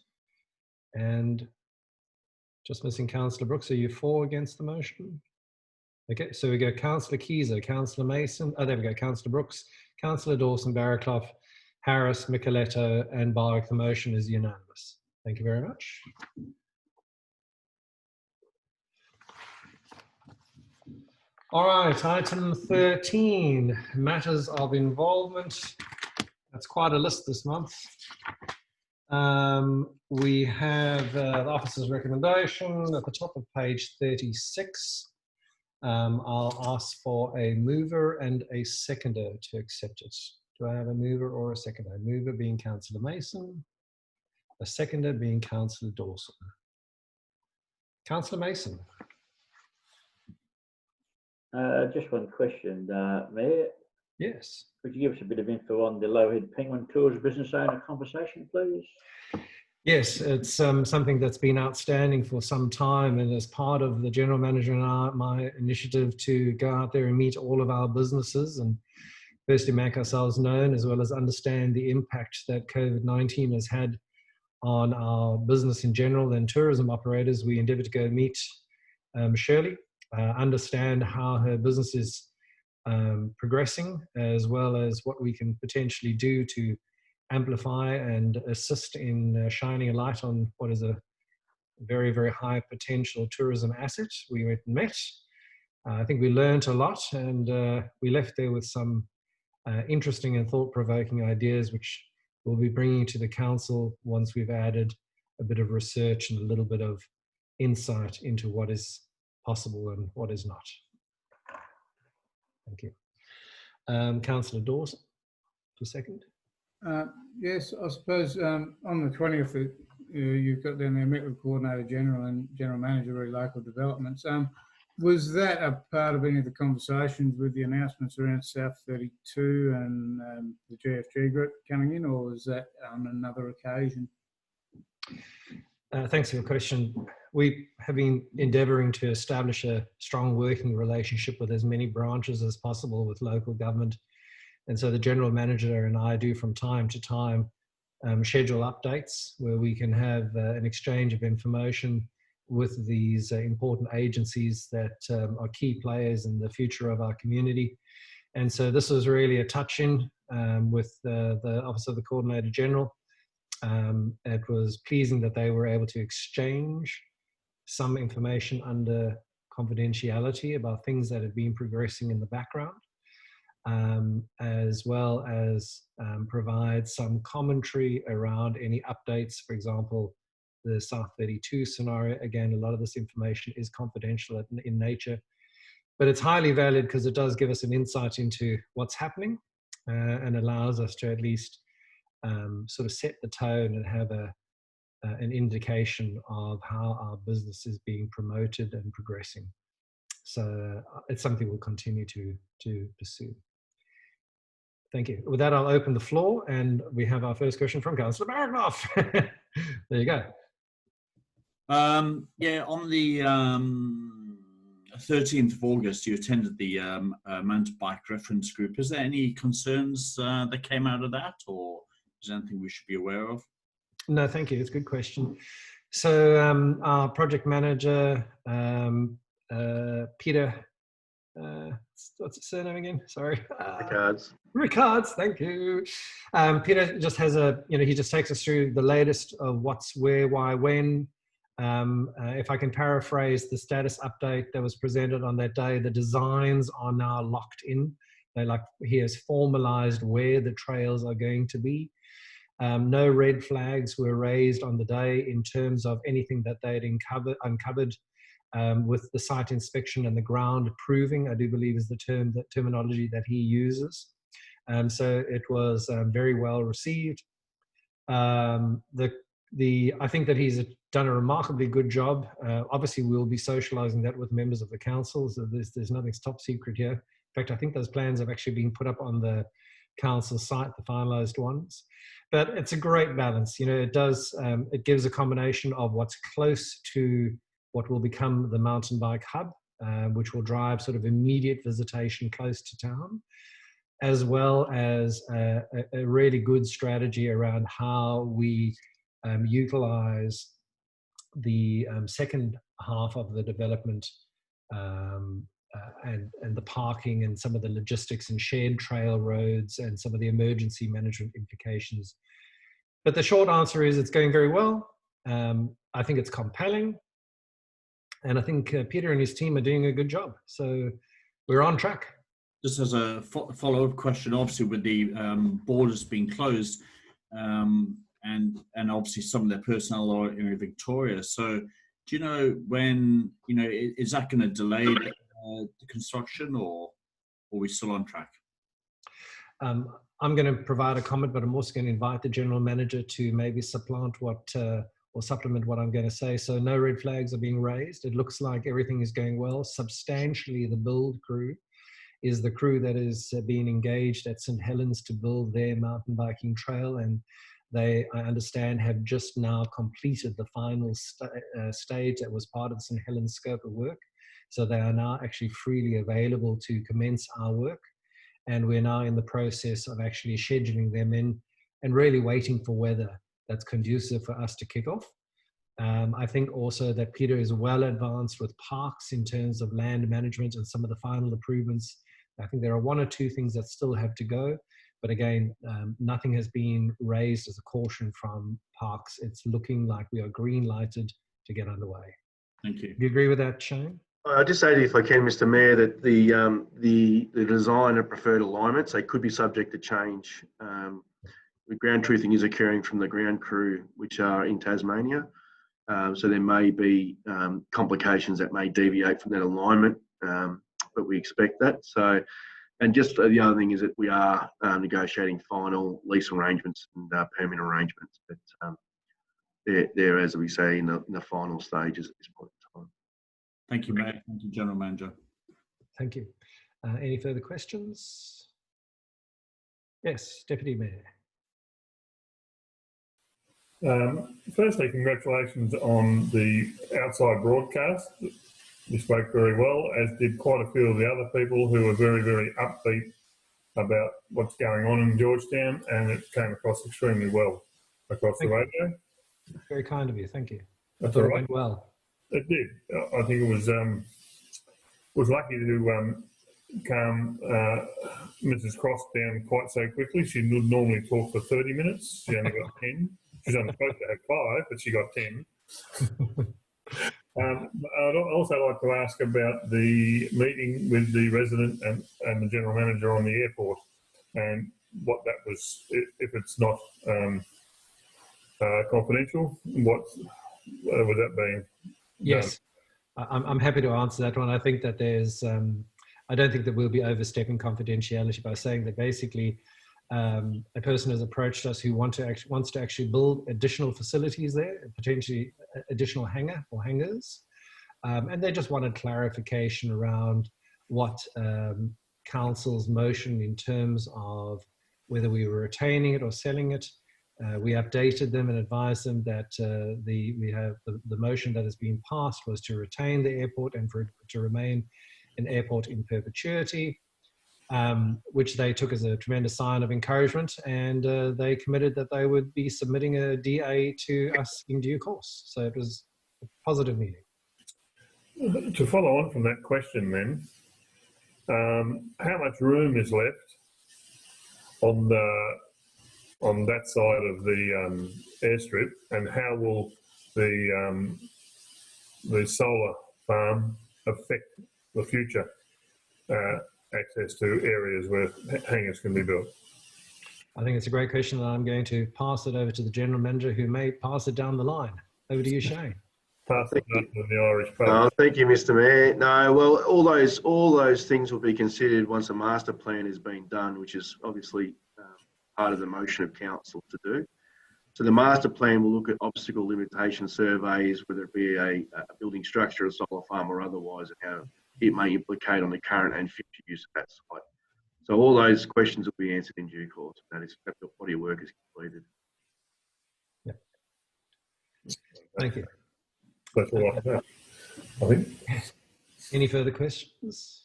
And just missing Councillor Brooks, are you for or against the motion? Okay, so we go Councillor Keyser, Councillor Mason, oh, there we go, Councillor Brooks, Councillor Dawson, Barraclough, Harris, Micheletto, and Barwick. The motion is unanimous. Thank you very much. All right, item 13, matters of involvement. That's quite a list this month. We have the officer's recommendation at the top of page 36. I'll ask for a mover and a seconder to accept it. Do I have a mover or a seconder? A mover being Councillor Mason, a seconder being Councillor Dawson. Councillor Mason. Just one question, Mayor. Yes. Could you give us a bit of info on the Lowhead Penguin Tours business owner conversation, please? Yes, it's something that's been outstanding for some time, and as part of the General Manager and my initiative to go out there and meet all of our businesses and firstly make ourselves known, as well as understand the impact that COVID-19 has had on our business in general and tourism operators, we endeavour to go meet Shirley, understand how her business is progressing, as well as what we can potentially do to amplify and assist in shining a light on what is a very, very high potential tourism asset. We went and met. I think we learned a lot, and we left there with some interesting and thought-provoking ideas, which we'll be bringing to the council once we've added a bit of research and a little bit of insight into what is possible and what is not. Thank you. Councillor Dawson, for a second. Yes, I suppose on the 20th, you've got down there, met with Coordinator General and General Manager of Local Developments. Was that a part of any of the conversations with the announcements around South 32 and the GFG group coming in, or was that on another occasion? Thanks for your question. We have been endeavouring to establish a strong working relationship with as many branches as possible with local government. And so the General Manager and I do from time to time schedule updates where we can have an exchange of information with these important agencies that are key players in the future of our community. And so this was really a touch-in with the Office of the Coordinator General. It was pleasing that they were able to exchange some information under confidentiality about things that had been progressing in the background, as well as provide some commentary around any updates. For example, the South 32 scenario. Again, a lot of this information is confidential in nature, but it's highly valued because it does give us an insight into what's happening and allows us to at least sort of set the tone and have an indication of how our business is being promoted and progressing. So it's something we'll continue to pursue. Thank you. With that, I'll open the floor, and we have our first question from Councillor Barraclough. There you go. Yeah, on the 13th of August, you attended the mountain bike reference group. Is there any concerns that came out of that, or is there anything we should be aware of? No, thank you. It's a good question. So our project manager, Peter, what's his surname again? Sorry. Ricards, thank you. Peter just has he just takes us through the latest of what's, where, why, when. If I can paraphrase the status update that was presented on that day, the designs are now locked in. He has formalized where the trails are going to be. No red flags were raised on the day in terms of anything that they had uncovered with the site inspection and the ground proving, I do believe is the terminology that he uses. So it was very well received. I think that he's done a remarkably good job. Obviously, we'll be socialising that with members of the council, so there's nothing top secret here. In fact, I think those plans have actually been put up on the council site, the finalised ones. But it's a great balance. You know, it gives a combination of what's close to what will become the mountain bike hub, which will drive sort of immediate visitation close to town, as well as a really good strategy around how we utilize the second half of the development and the parking and some of the logistics and shared trail roads and some of the emergency management implications. But the short answer is it's going very well. I think it's compelling. And I think Peter and his team are doing a good job. So we're on track. Just as a follow-up question, obviously with the borders being closed and obviously some of their personnel are in Victoria. So do you know when, you know, is that going to delay the construction or are we still on track? I'm going to provide a comment, but I'm also going to invite the general manager to maybe supplement what I'm going to say. So no red flags are being raised. It looks like everything is going well. Substantially, the build crew is the crew that is being engaged at St. Helens to build their mountain biking trail. And they, I understand, have just now completed the final stage that was part of St. Helens scope of work. So they are now actually freely available to commence our work. And we're now in the process of actually scheduling them in and really waiting for weather that's conducive for us to kick off. I think also that Peter is well advanced with parks in terms of land management and some of the final improvements. I think there are one or two things that still have to go, but again, nothing has been raised as a caution from parks. It's looking like we are green lighted to get underway. Thank you. Do you agree with that, Shane? I'll just say, if I can, Mr. Mayor, that the design and preferred alignments, they could be subject to change. The ground truthing is occurring from the ground crew, which are in Tasmania. So there may be complications that may deviate from that alignment, but we expect that. So, and just the other thing is that we are negotiating final lease arrangements and permit arrangements, but they're, as we say, in the final stages at this point in time. Thank you, Mayor. Thank you, General Manager. Thank you. Any further questions? Yes, Deputy Mayor. Firstly, congratulations on the outside broadcast. You spoke very well, as did quite a few of the other people who were very, very upbeat about what's going on in Georgetown, and it came across extremely well across the radio. Very kind of you, thank you. That's all right. It went well. It did. I think it was lucky to calm Mrs. Cross down quite so quickly. She would normally talk for 30 minutes. She only got 10. She's only supposed to have 5, but she got 10. I'd also like to ask about the meeting with the resident and the general manager on the airport, and what that was, if it's not confidential, what would that be? Yes, I'm happy to answer that one. I think that there's, I don't think that we'll be overstepping confidentiality by saying that basically a person has approached us who wants to actually build additional facilities there, potentially additional hangar or hangars. And they just wanted clarification around what council's motion in terms of whether we were retaining it or selling it. We updated them and advised them that the motion that has been passed was to retain the airport and for it to remain an airport in perpetuity, which they took as a tremendous sign of encouragement, and they committed that they would be submitting a DA to us in due course. So it was a positive meeting. To follow on from that question then, how much room is left on that side of the airstrip, and how will the solar farm affect the future access to areas where hangars can be built? I think it's a great question, and I'm going to pass it over to the General Manager, who may pass it down the line. Over to you, Shane. pass it on to the Irish pub. Thank you, Mr. Mayor. No, well, all those things will be considered once a master plan has been done, which is obviously part of the motion of council to do. So the master plan will look at obstacle limitation surveys, whether it be a building structure, a solar farm or otherwise, and how it may implicate on the current and future use of that site. So all those questions will be answered in due course. That is, after the body of work is completed. Yeah. Thank you. That's all I have, I think. Any further questions?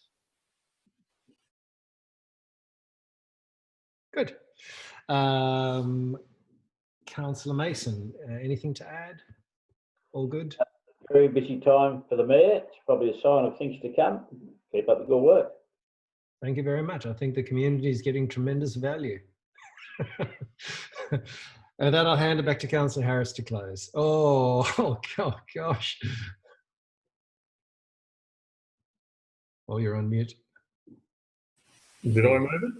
Good. Councillor Mason, anything to add? All good? Very busy time for the Mayor. It's probably a sign of things to come. Keep up the good work. Thank you very much. I think the community is getting tremendous value. And then I'll hand it back to Councillor Harris to close. Oh gosh. Oh, you're on mute. Did I move it?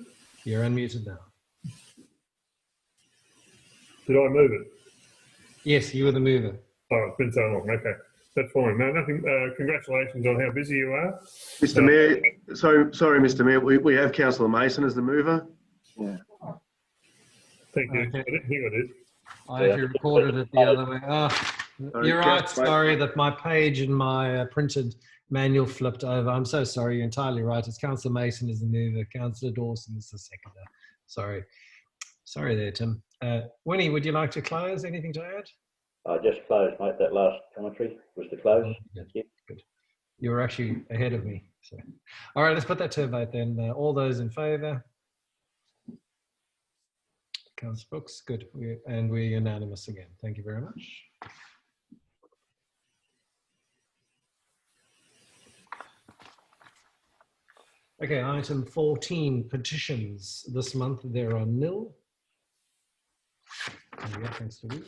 You're unmuted now. Did I move it? Yes, you were the mover. Oh, it's been so long. Okay, that's fine. No, nothing. Congratulations on how busy you are. Mr. Mayor, sorry, Mr. Mayor, we have Councillor Mason as the mover. Yeah. Thank you. Okay. I didn't think I did. I actually recorded it the other way. Oh, you're right. Sorry that my page and my printed manual flipped over. I'm so sorry. You're entirely right. It's Councillor Mason is the mover. Councillor Dawson is the seconder. Sorry. Sorry there, Tim. Winnie, would you like to close? Anything to add? I just closed, mate. That last commentary was to close. Good. Good. You were actually ahead of me. So, all right, let's put that to a vote then. All those in favour? Councillor Brooks, good. We're unanimous again. Thank you very much. Okay, item 14, petitions. This month there are nil. Yeah, thanks to you.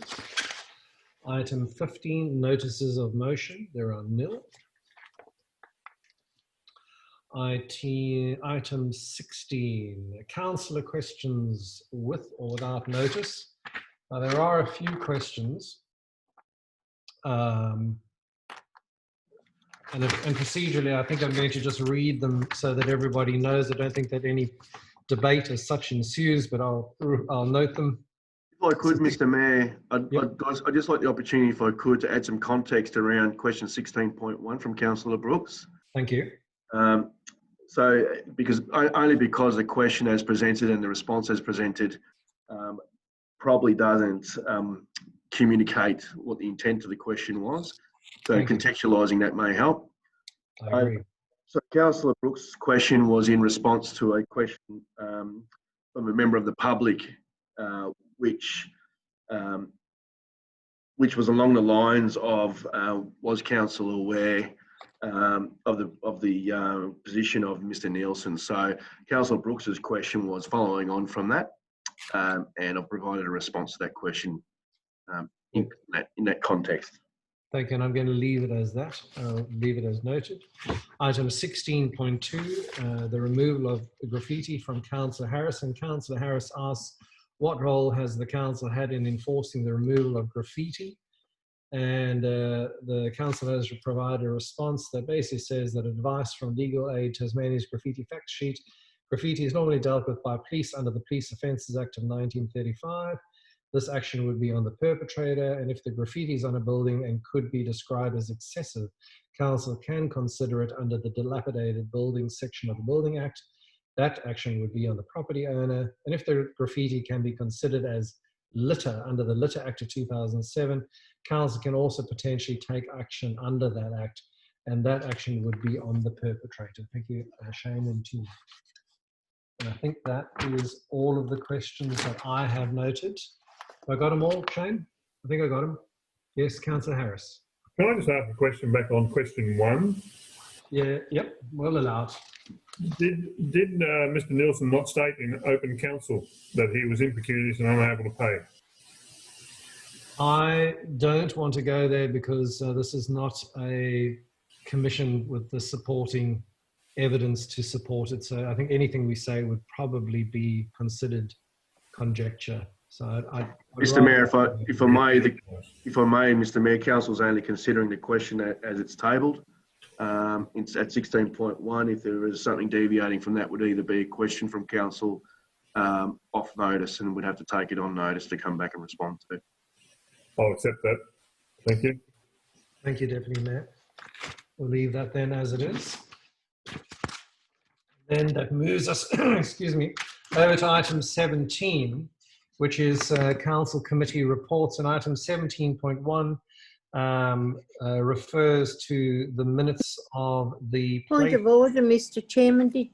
Item 15, notices of motion. There are nil. Item 16, councillor questions with or without notice. Now, there are a few questions. And procedurally, I think I'm going to just read them so that everybody knows. I don't think that any debate as such ensues, but I'll note them. If I could, Mr. Mayor, I'd just like the opportunity, if I could, to add some context around question 16.1 from Councillor Brooks. Thank you. So, only because the question as presented and the response as presented probably doesn't communicate what the intent of the question was. So contextualising that may help. I agree. So Councillor Brooks' question was in response to a question from a member of the public, which was along the lines of, was council aware of the position of Mr. Nielsen? So Councillor Brooks's question was following on from that, and I've provided a response to that question in that context. Thank you, and I'm going to leave it as that. I'll leave it as noted. Item 16.2, the removal of graffiti from Councillor Harris. And Councillor Harris asks, what role has the council had in enforcing the removal of graffiti? And the council has provided a response that basically says that advice from Legal Aid Tasmania's graffiti fact sheet, graffiti is normally dealt with by police under the Police Offences Act of 1935. This action would be on the perpetrator, and if the graffiti is on a building and could be described as excessive, council can consider it under the dilapidated buildings section of the Building Act. That action would be on the property owner, and if the graffiti can be considered as litter under the Litter Act of 2007, council can also potentially take action under that act, and that action would be on the perpetrator. Thank you, Shane and team. And I think that is all of the questions that I have noted. I got them all, Shane? I think I got them. Yes, Councillor Harris. Can I just ask a question back on question 1? Yeah, yep, well allowed. Did Mr. Nielsen not state in open council that he was impecunious and unable to pay? I don't want to go there because this is not a commission with the supporting evidence to support it. So I think anything we say would probably be considered conjecture. So I'd Mr. Mayor, rather- if I may, Mr. Mayor, Council's only considering the question as it's tabled. It's at 16.1. If there is something deviating from that, would either be a question from Council off notice, and we'd have to take it on notice to come back and respond to. I'll accept that. Thank you. Thank you, Deputy Mayor. We'll leave that then as it is. Then that moves us, excuse me, over to item 17, which is Council Committee reports. And item 17.1 refers to the minutes of the... Point of order, Mr. Chairman. Do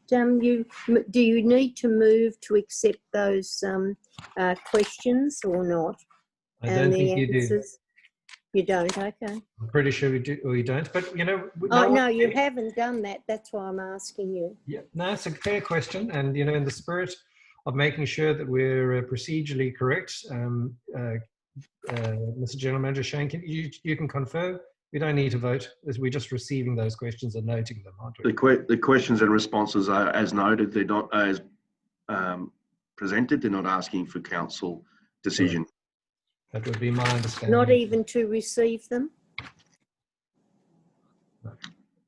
you need to move to accept those questions or not? I don't think you do. You don't, okay. I'm pretty sure we do, or you don't, but you know... No, you haven't done that. That's why I'm asking you. Yeah, no, it's a fair question. And, you know, in the spirit of making sure that we're procedurally correct, Mr. General Manager Shane, you can confirm we don't need to vote, as we're just receiving those questions and noting them, aren't we? The questions and responses are as noted. They're not as presented. They're not asking for Council decision. That would be my understanding. Not even to receive them? No.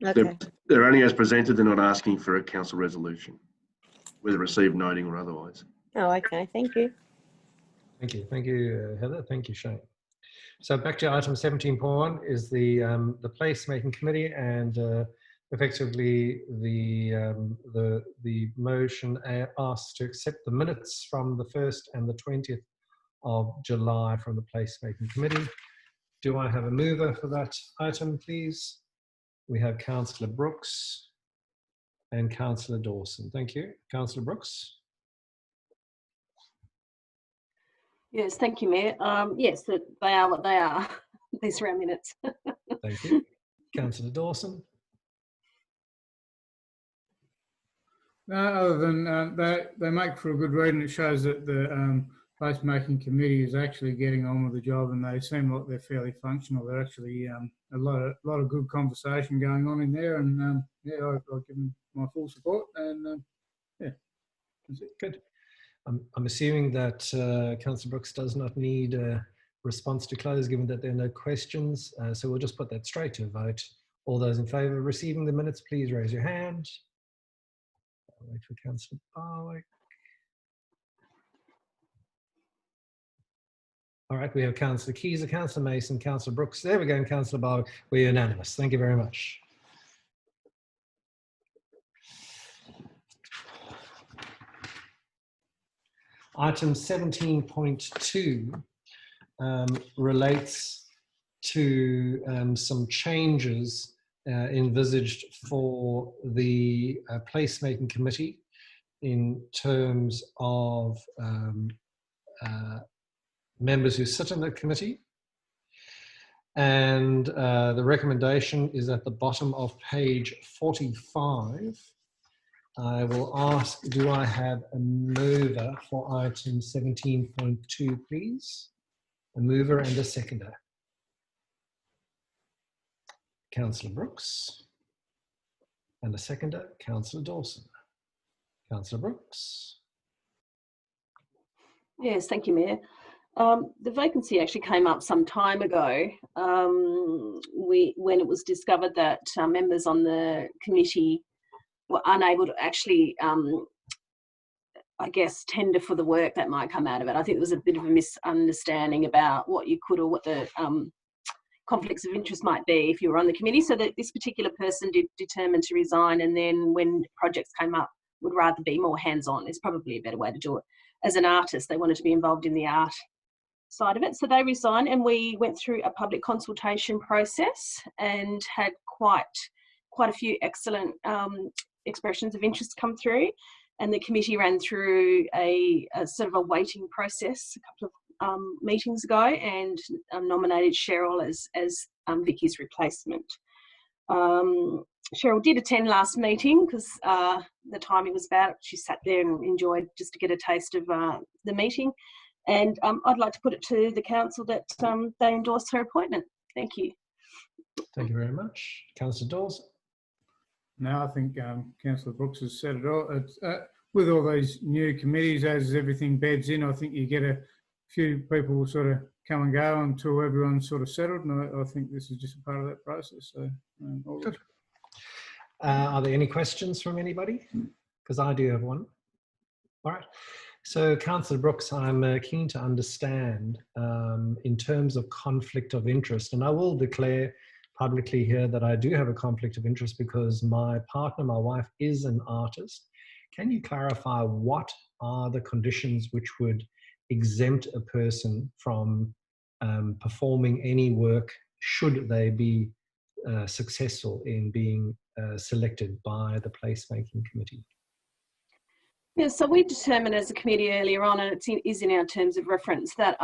Okay. They're only as presented. They're not asking for a Council resolution, whether received noting or otherwise. Oh, okay. Thank you. Thank you. Thank you, Heather. Thank you, Shane. So back to item 17.1 is the placemaking committee, and effectively the motion asks to accept the minutes from the 1st and the 20th of July from the placemaking committee. Do I have a mover for that item, please? We have Councillor Brooks and Councillor Dawson. Thank you. Councillor Brooks. Yes, thank you, Mayor. Yes, that they are what they are. These round minutes. Thank you. Councillor Dawson. No, other than they make for a good read, and it shows that the placemaking committee is actually getting on with the job, and they seem like they're fairly functional. They're actually a lot of good conversation going on in there, and yeah, I'll give them my full support, and yeah, that's it. Good. I'm assuming that Councillor Brooks does not need a response to close, given that there are no questions. So we'll just put that straight to a vote. All those in favour of receiving the minutes, please raise your hand. I'll wait for Councillor Barwick. All right, we have Councillor Keyser, Councillor Mason, Councillor Brooks. There we go, and Councillor Barwick. We're unanimous. Thank you very much. Item 17.2 relates to some changes envisaged for the placemaking committee in terms of members who sit in the committee. And the recommendation is at the bottom of page 45. I will ask, do I have a mover for item 17.2, please? A mover and a seconder. Councillor Brooks. And a seconder, Councillor Dawson. Councillor Brooks. Yes, thank you, Mayor. The vacancy actually came up some time ago when it was discovered that members on the committee were unable to actually, I guess, tender for the work that might come out of it. I think there was a bit of a misunderstanding about what you could or what the conflicts of interest might be if you were on the committee. So that this particular person did determine to resign, and then when projects came up, would rather be more hands-on. Is probably a better way to do it. As an artist, they wanted to be involved in the art side of it. So they resigned, and we went through a public consultation process and had quite a few excellent expressions of interest come through, and the committee ran through a sort of a waiting process a couple of meetings ago, and nominated Cheryl as Vicky's replacement. Cheryl did attend last meeting because the timing was bad. She sat there and enjoyed just to get a taste of the meeting, and I'd like to put it to the council that they endorse her appointment. Thank you. Thank you very much. Councillor Dawson. No, I think Councillor Brooks has said it all. It's, with all these new committees, as everything beds in, I think you get a few people will sort of come and go until everyone's sort of settled, and I think this is just a part of that process. So, all good. Are there any questions from anybody? Because I do have one. All right. So, Councillor Brooks, I'm keen to understand in terms of conflict of interest, and I will declare publicly here that I do have a conflict of interest because my partner, my wife, is an artist. Can you clarify what are the conditions which would exempt a person from performing any work should they be successful in being selected by the placemaking committee? Yeah, so we determined as a committee earlier on, and it is in our terms of reference, that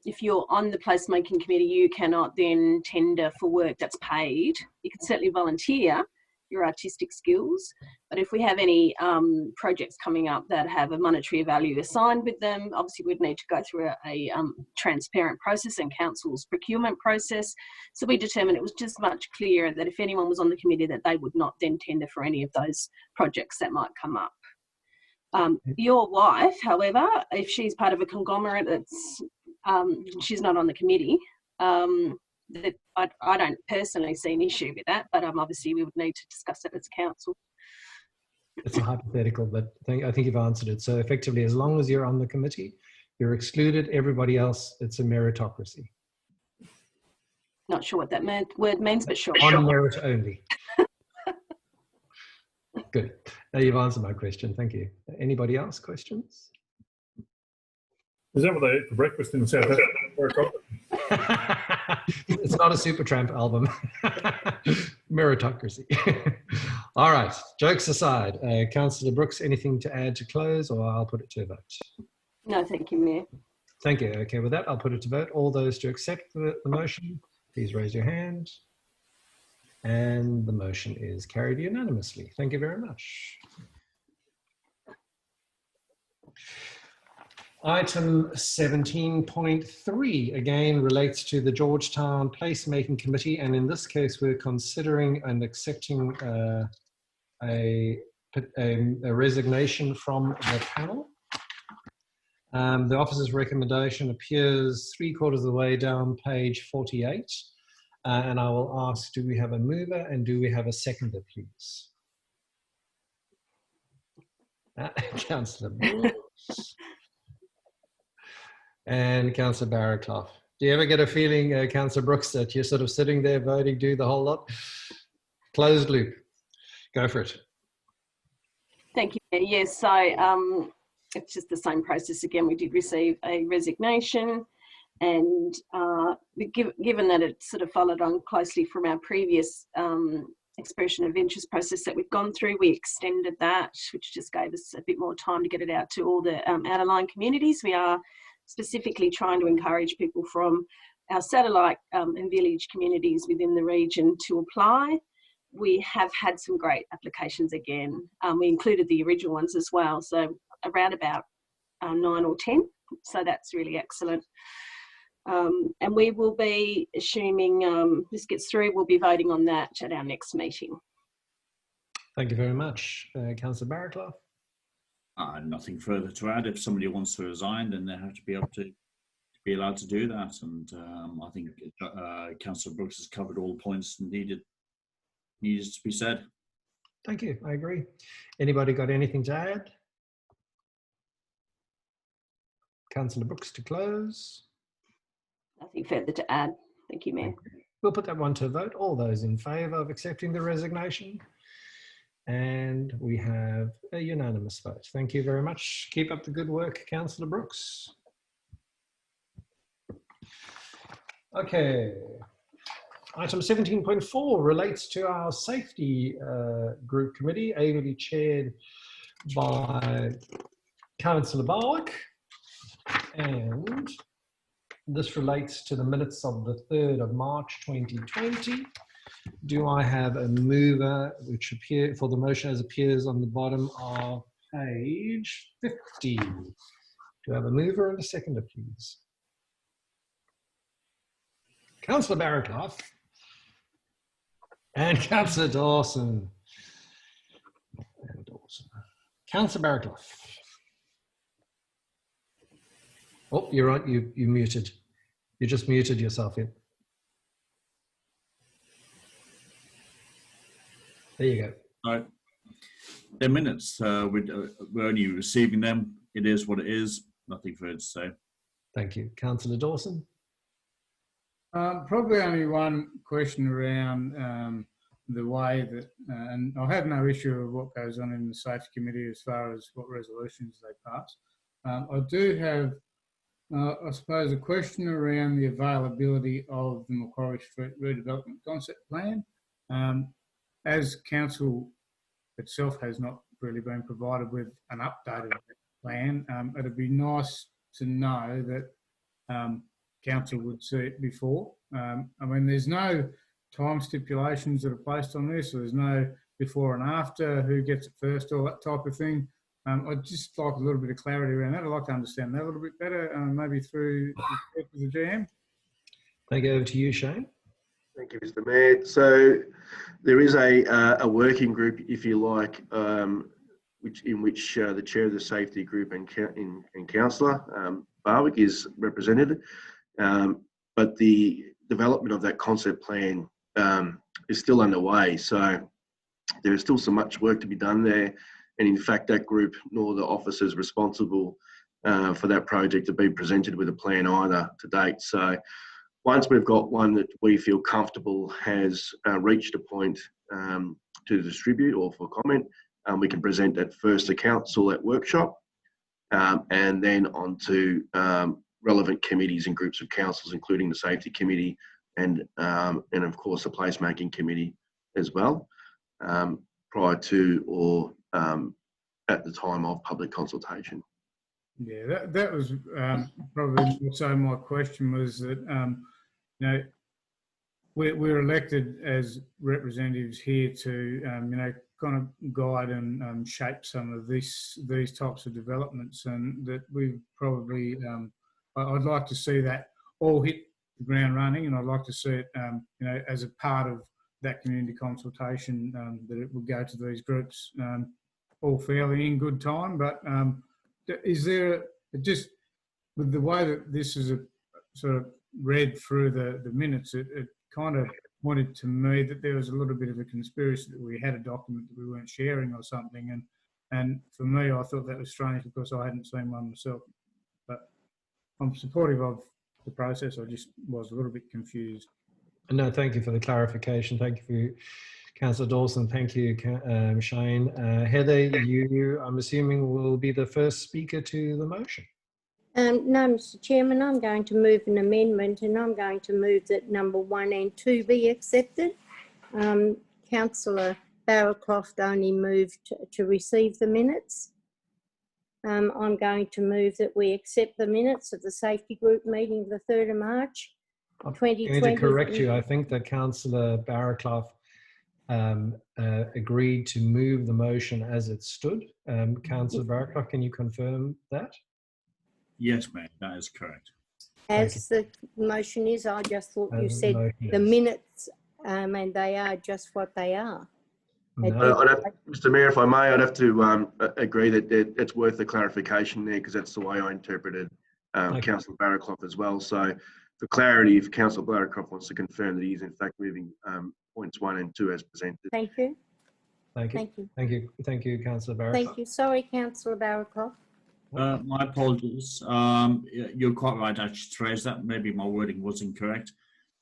if you're on the placemaking committee, you cannot then tender for work that's paid. You can certainly volunteer your artistic skills, but if we have any projects coming up that have a monetary value assigned with them, obviously we'd need to go through a transparent process and council's procurement process. So we determined it was just much clearer that if anyone was on the committee, that they would not then tender for any of those projects that might come up. Your wife, however, if she's part of a conglomerate that's she's not on the committee, that I don't personally see an issue with that, but obviously we would need to discuss it as council. It's a hypothetical, but I think you've answered it. So effectively, as long as you're on the committee, you're excluded. Everybody else, it's a meritocracy. Not sure what that word means, but sure. On merit only. Good. Now you've answered my question. Thank you. Anybody else? Questions? Is that what they eat for breakfast in South Africa? It's not a Supertramp album. Meritocracy. All right. Jokes aside, Councillor Brooks, anything to add to close, or I'll put it to a vote? No, thank you, Mayor. Thank you. Okay, with that, I'll put it to vote. All those to accept the motion, please raise your hand. And the motion is carried unanimously. Thank you very much. Item 17.3 again relates to the Georgetown Placemaking Committee, and in this case we're considering and accepting a resignation from the panel. The officer's recommendation appears 3/4 of the way down page 48. And I will ask, do we have a mover and do we have a seconder, please? Councillor Brooks and Councillor Barraclough. Do you ever get a feeling, Councillor Brooks, that you're sort of sitting there voting, do the whole lot? Closed loop. Go for it. Thank you. Yes, so it's just the same process again. We did receive a resignation. And given that it sort of followed on closely from our previous expression of interest process that we've gone through, we extended that, which just gave us a bit more time to get it out to all the out-of-line communities. We are specifically trying to encourage people from our satellite and village communities within the region to apply. We have had some great applications again. We included the original ones as well, so around about 9 or 10, so that's really excellent. And we will be, assuming this gets through, we'll be voting on that at our next meeting. Thank you very much. Councillor Barraclough? Nothing further to add. If somebody wants to resign, then they have to be able to be allowed to do that. And I think Councillor Brooks has covered all the points needed to be said. Thank you. I agree. Anybody got anything to add? Councillor Brooks to close. Nothing further to add. Thank you, Mayor. We'll put that one to a vote. All those in favour of accepting the resignation? And we have a unanimous vote. Thank you very much. Keep up the good work, Councillor Brooks. Okay. Item 17.4 relates to our safety group committee, ably chaired by Councillor Barwick. And this relates to the minutes of the 3rd of March 2020. Do I have a mover which appear for the motion as appears on the bottom of page 50? Do I have a mover and a seconder, please? Councillor Barraclough and Councillor Dawson. Councillor Barraclough. Oh, you're right. You muted. You just muted yourself here. There you go. All right. The minutes, we're only receiving them. It is what it is. Nothing further to say. Thank you. Councillor Dawson? Probably only one question around the way that, and I have no issue of what goes on in the Safety Committee as far as what resolutions they pass. I do have, I suppose, a question around the availability of the Macquarie Street redevelopment concept plan. As council itself has not really been provided with an updated plan, it'd be nice to know that council would see it before. I mean, there's no time stipulations that are placed on this, so there's no before and after, who gets it first, all that type of thing. I'd just like a little bit of clarity around that. I'd like to understand that a little bit better, maybe through the GM. Thank you. Over to you, Shane. Thank you, Mr. Mayor. So there is a working group, if you like, in which the chair of the safety group and councillor Barwick is represented. But the development of that concept plan is still underway. So there is still so much work to be done there. And in fact, that group, nor the officers responsible for that project, have been presented with a plan either to date. So once we've got one that we feel comfortable has reached a point to distribute or for comment, we can present that first to council at workshop, and then on to relevant committees and groups of councils, including the Safety Committee and of course the Placemaking Committee as well, prior to or at the time of public consultation. Yeah, that was probably also my question was that, you know, we're elected as representatives here to, you know, kind of guide and shape some of these types of developments, and that we've probably, I'd like to see that all hit the ground running, and I'd like to see it, you know, as a part of that community consultation, that it will go to these groups all fairly in good time. But is there, just with the way that this is a sort of read through the minutes, it kind of pointed to me that there was a little bit of a conspiracy, that we had a document that we weren't sharing or something. And for me, I thought that was strange because I hadn't seen one myself. But I'm supportive of the process. I just was a little bit confused. No, thank you for the clarification. Thank you, Councillor Dawson. Thank you, Shane. Heather, you, I'm assuming, will be the first speaker to the motion. No, Mr. Chairman, I'm going to move an amendment, and I'm going to move that number 1 and 2 be accepted. Councillor Barraclough only moved to receive the minutes. I'm going to move that we accept the minutes of the safety group meeting of the 3rd of March, 2020. I'm going to correct you. I think that Councillor Barraclough agreed to move the motion as it stood. Councillor Barraclough, can you confirm that? Yes, ma'am, that is correct. As the motion is, I just thought you said the minutes, and they are just what they are. No. Mr. Mayor, if I may, I'd have to agree that it's worth the clarification there, because that's the way I interpreted Councillor Barraclough as well. So for clarity, if Councillor Barraclough wants to confirm that he is in fact moving points 1 and 2 as presented. Thank you. Thank you. Thank you. Thank you. Thank you, Councillor Barraclough. Thank you. Sorry, Councillor Barraclough. My apologies. You're quite right, actually, Teresa. Maybe my wording was incorrect.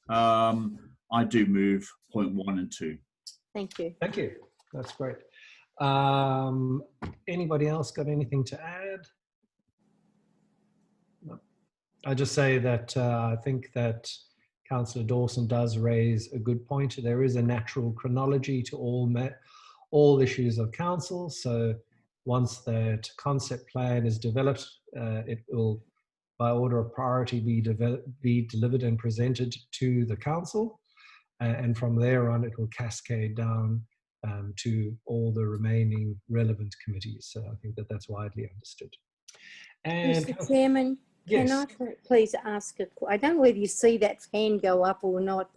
I do move point 1 and 2. Thank you. Thank you. That's great. Anybody else got anything to add? No. I just say that I think that Councillor Dawson does raise a good point. There is a natural chronology to all issues of council. So once that concept plan is developed, it will, by order of priority, be delivered and presented to the council. And from there on, it will cascade down to all the remaining relevant committees. So I think that that's widely understood. And Mr. Chairman, yes. Can I please ask I don't know whether you see that hand go up or not.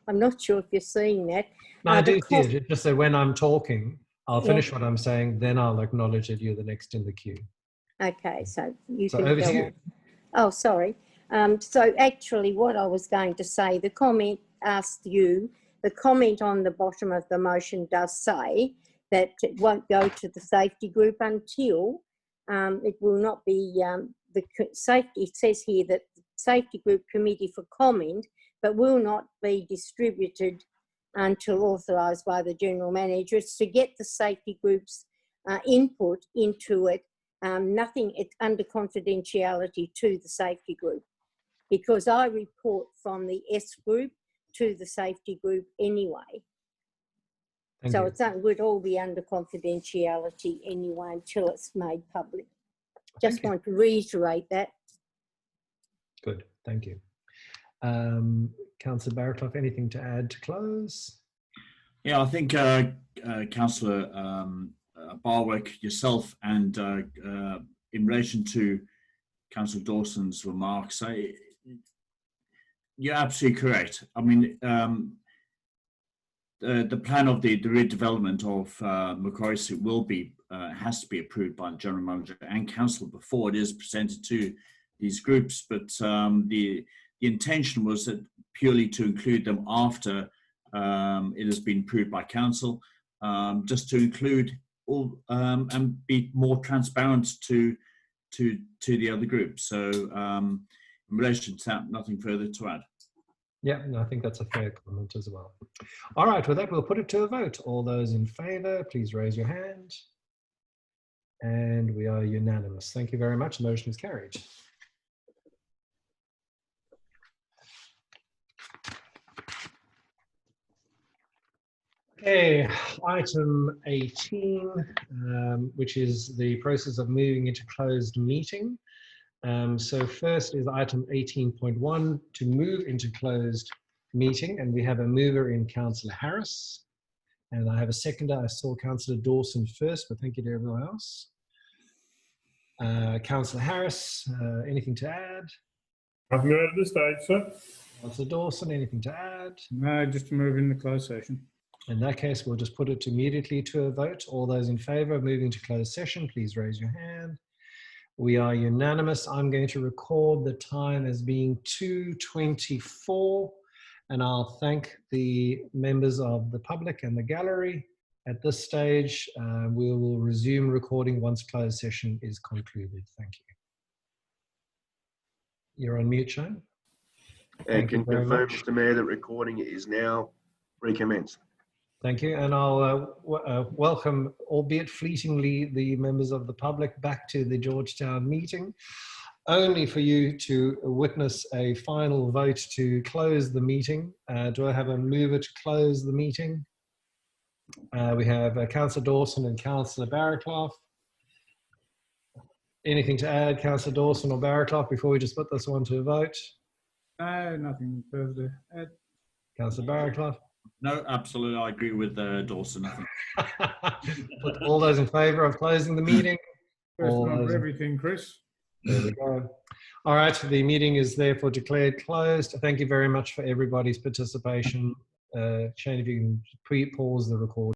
I'm not sure if you're seeing that. No, I do see it. It's just that when I'm talking, I'll finish what I'm saying, then I'll acknowledge that you're the next in the queue. Okay, so you so can over go to you. on. Oh, sorry. So actually what I was going to say, the comment asked you, the comment on the bottom of the motion does say that it won't go to the safety group until it will not be the safety. It says here that the safety group committee for comment, but will not be distributed until authorised by the general manager. It's to get the safety group's input into it. Nothing, it's under confidentiality to the safety group, because I report from the S group to the safety group anyway. Thank So you. it would all be under confidentiality anyway until it's made public. Just Thank you. want to reiterate that. Good, thank you. Councillor Barraclough, anything to add to close? Yeah, I think Councillor Barwick, yourself, and in relation to Councillor Dawson's remarks, you're absolutely correct. I mean, the plan of the redevelopment of Macquarie Street will be has to be approved by the general manager and council before it is presented to these groups. But the intention was that purely to include them after it has been approved by council, just to include all and be more transparent to the other groups. So in relation to that, nothing further to add. Yeah, no, I think that's a fair comment as well. All right, with that, we'll put it to a vote. All those in favour, please raise your hand. And we are unanimous. Thank you very much. The motion is carried. Okay, item 18, which is the process of moving into closed meeting. So first is item 18.1 to move into closed meeting, and we have a mover in Councillor Harris, and I have a seconder. I saw Councillor Dawson first, but thank you to everyone else. Councillor Harris, anything to add? Nothing to add at this stage, sir. Councillor Dawson, anything to add? No, just to move in the closed session. In that case, we'll just put it immediately to a vote. All those in favour of moving to closed session, please raise your hand. We are unanimous. I'm going to record the time as being 2:24, and I'll thank the members of the public and the gallery. At this stage, we will resume recording once closed session is concluded. Thank you. You're on mute, Shane. And can confirm, Mr. Mayor, that recording is now recommenced. Thank you, and I'll welcome, albeit fleetingly, the members of the public back to the Georgetown meeting, only for you to witness a final vote to close the meeting. Do I have a mover to close the meeting? We have Councillor Dawson and Councillor Barraclough. Anything to add, Councillor Dawson or Barraclough, before we just put this one to a vote? No, nothing further to add. Councillor Barraclough? No, absolutely. I agree with Dawson. I think. Put all those in favour of closing the meeting? First one for everything, Chris. There we go. All right, the meeting is therefore declared closed. Thank you very much for everybody's participation. Shane, if you can pause the recording.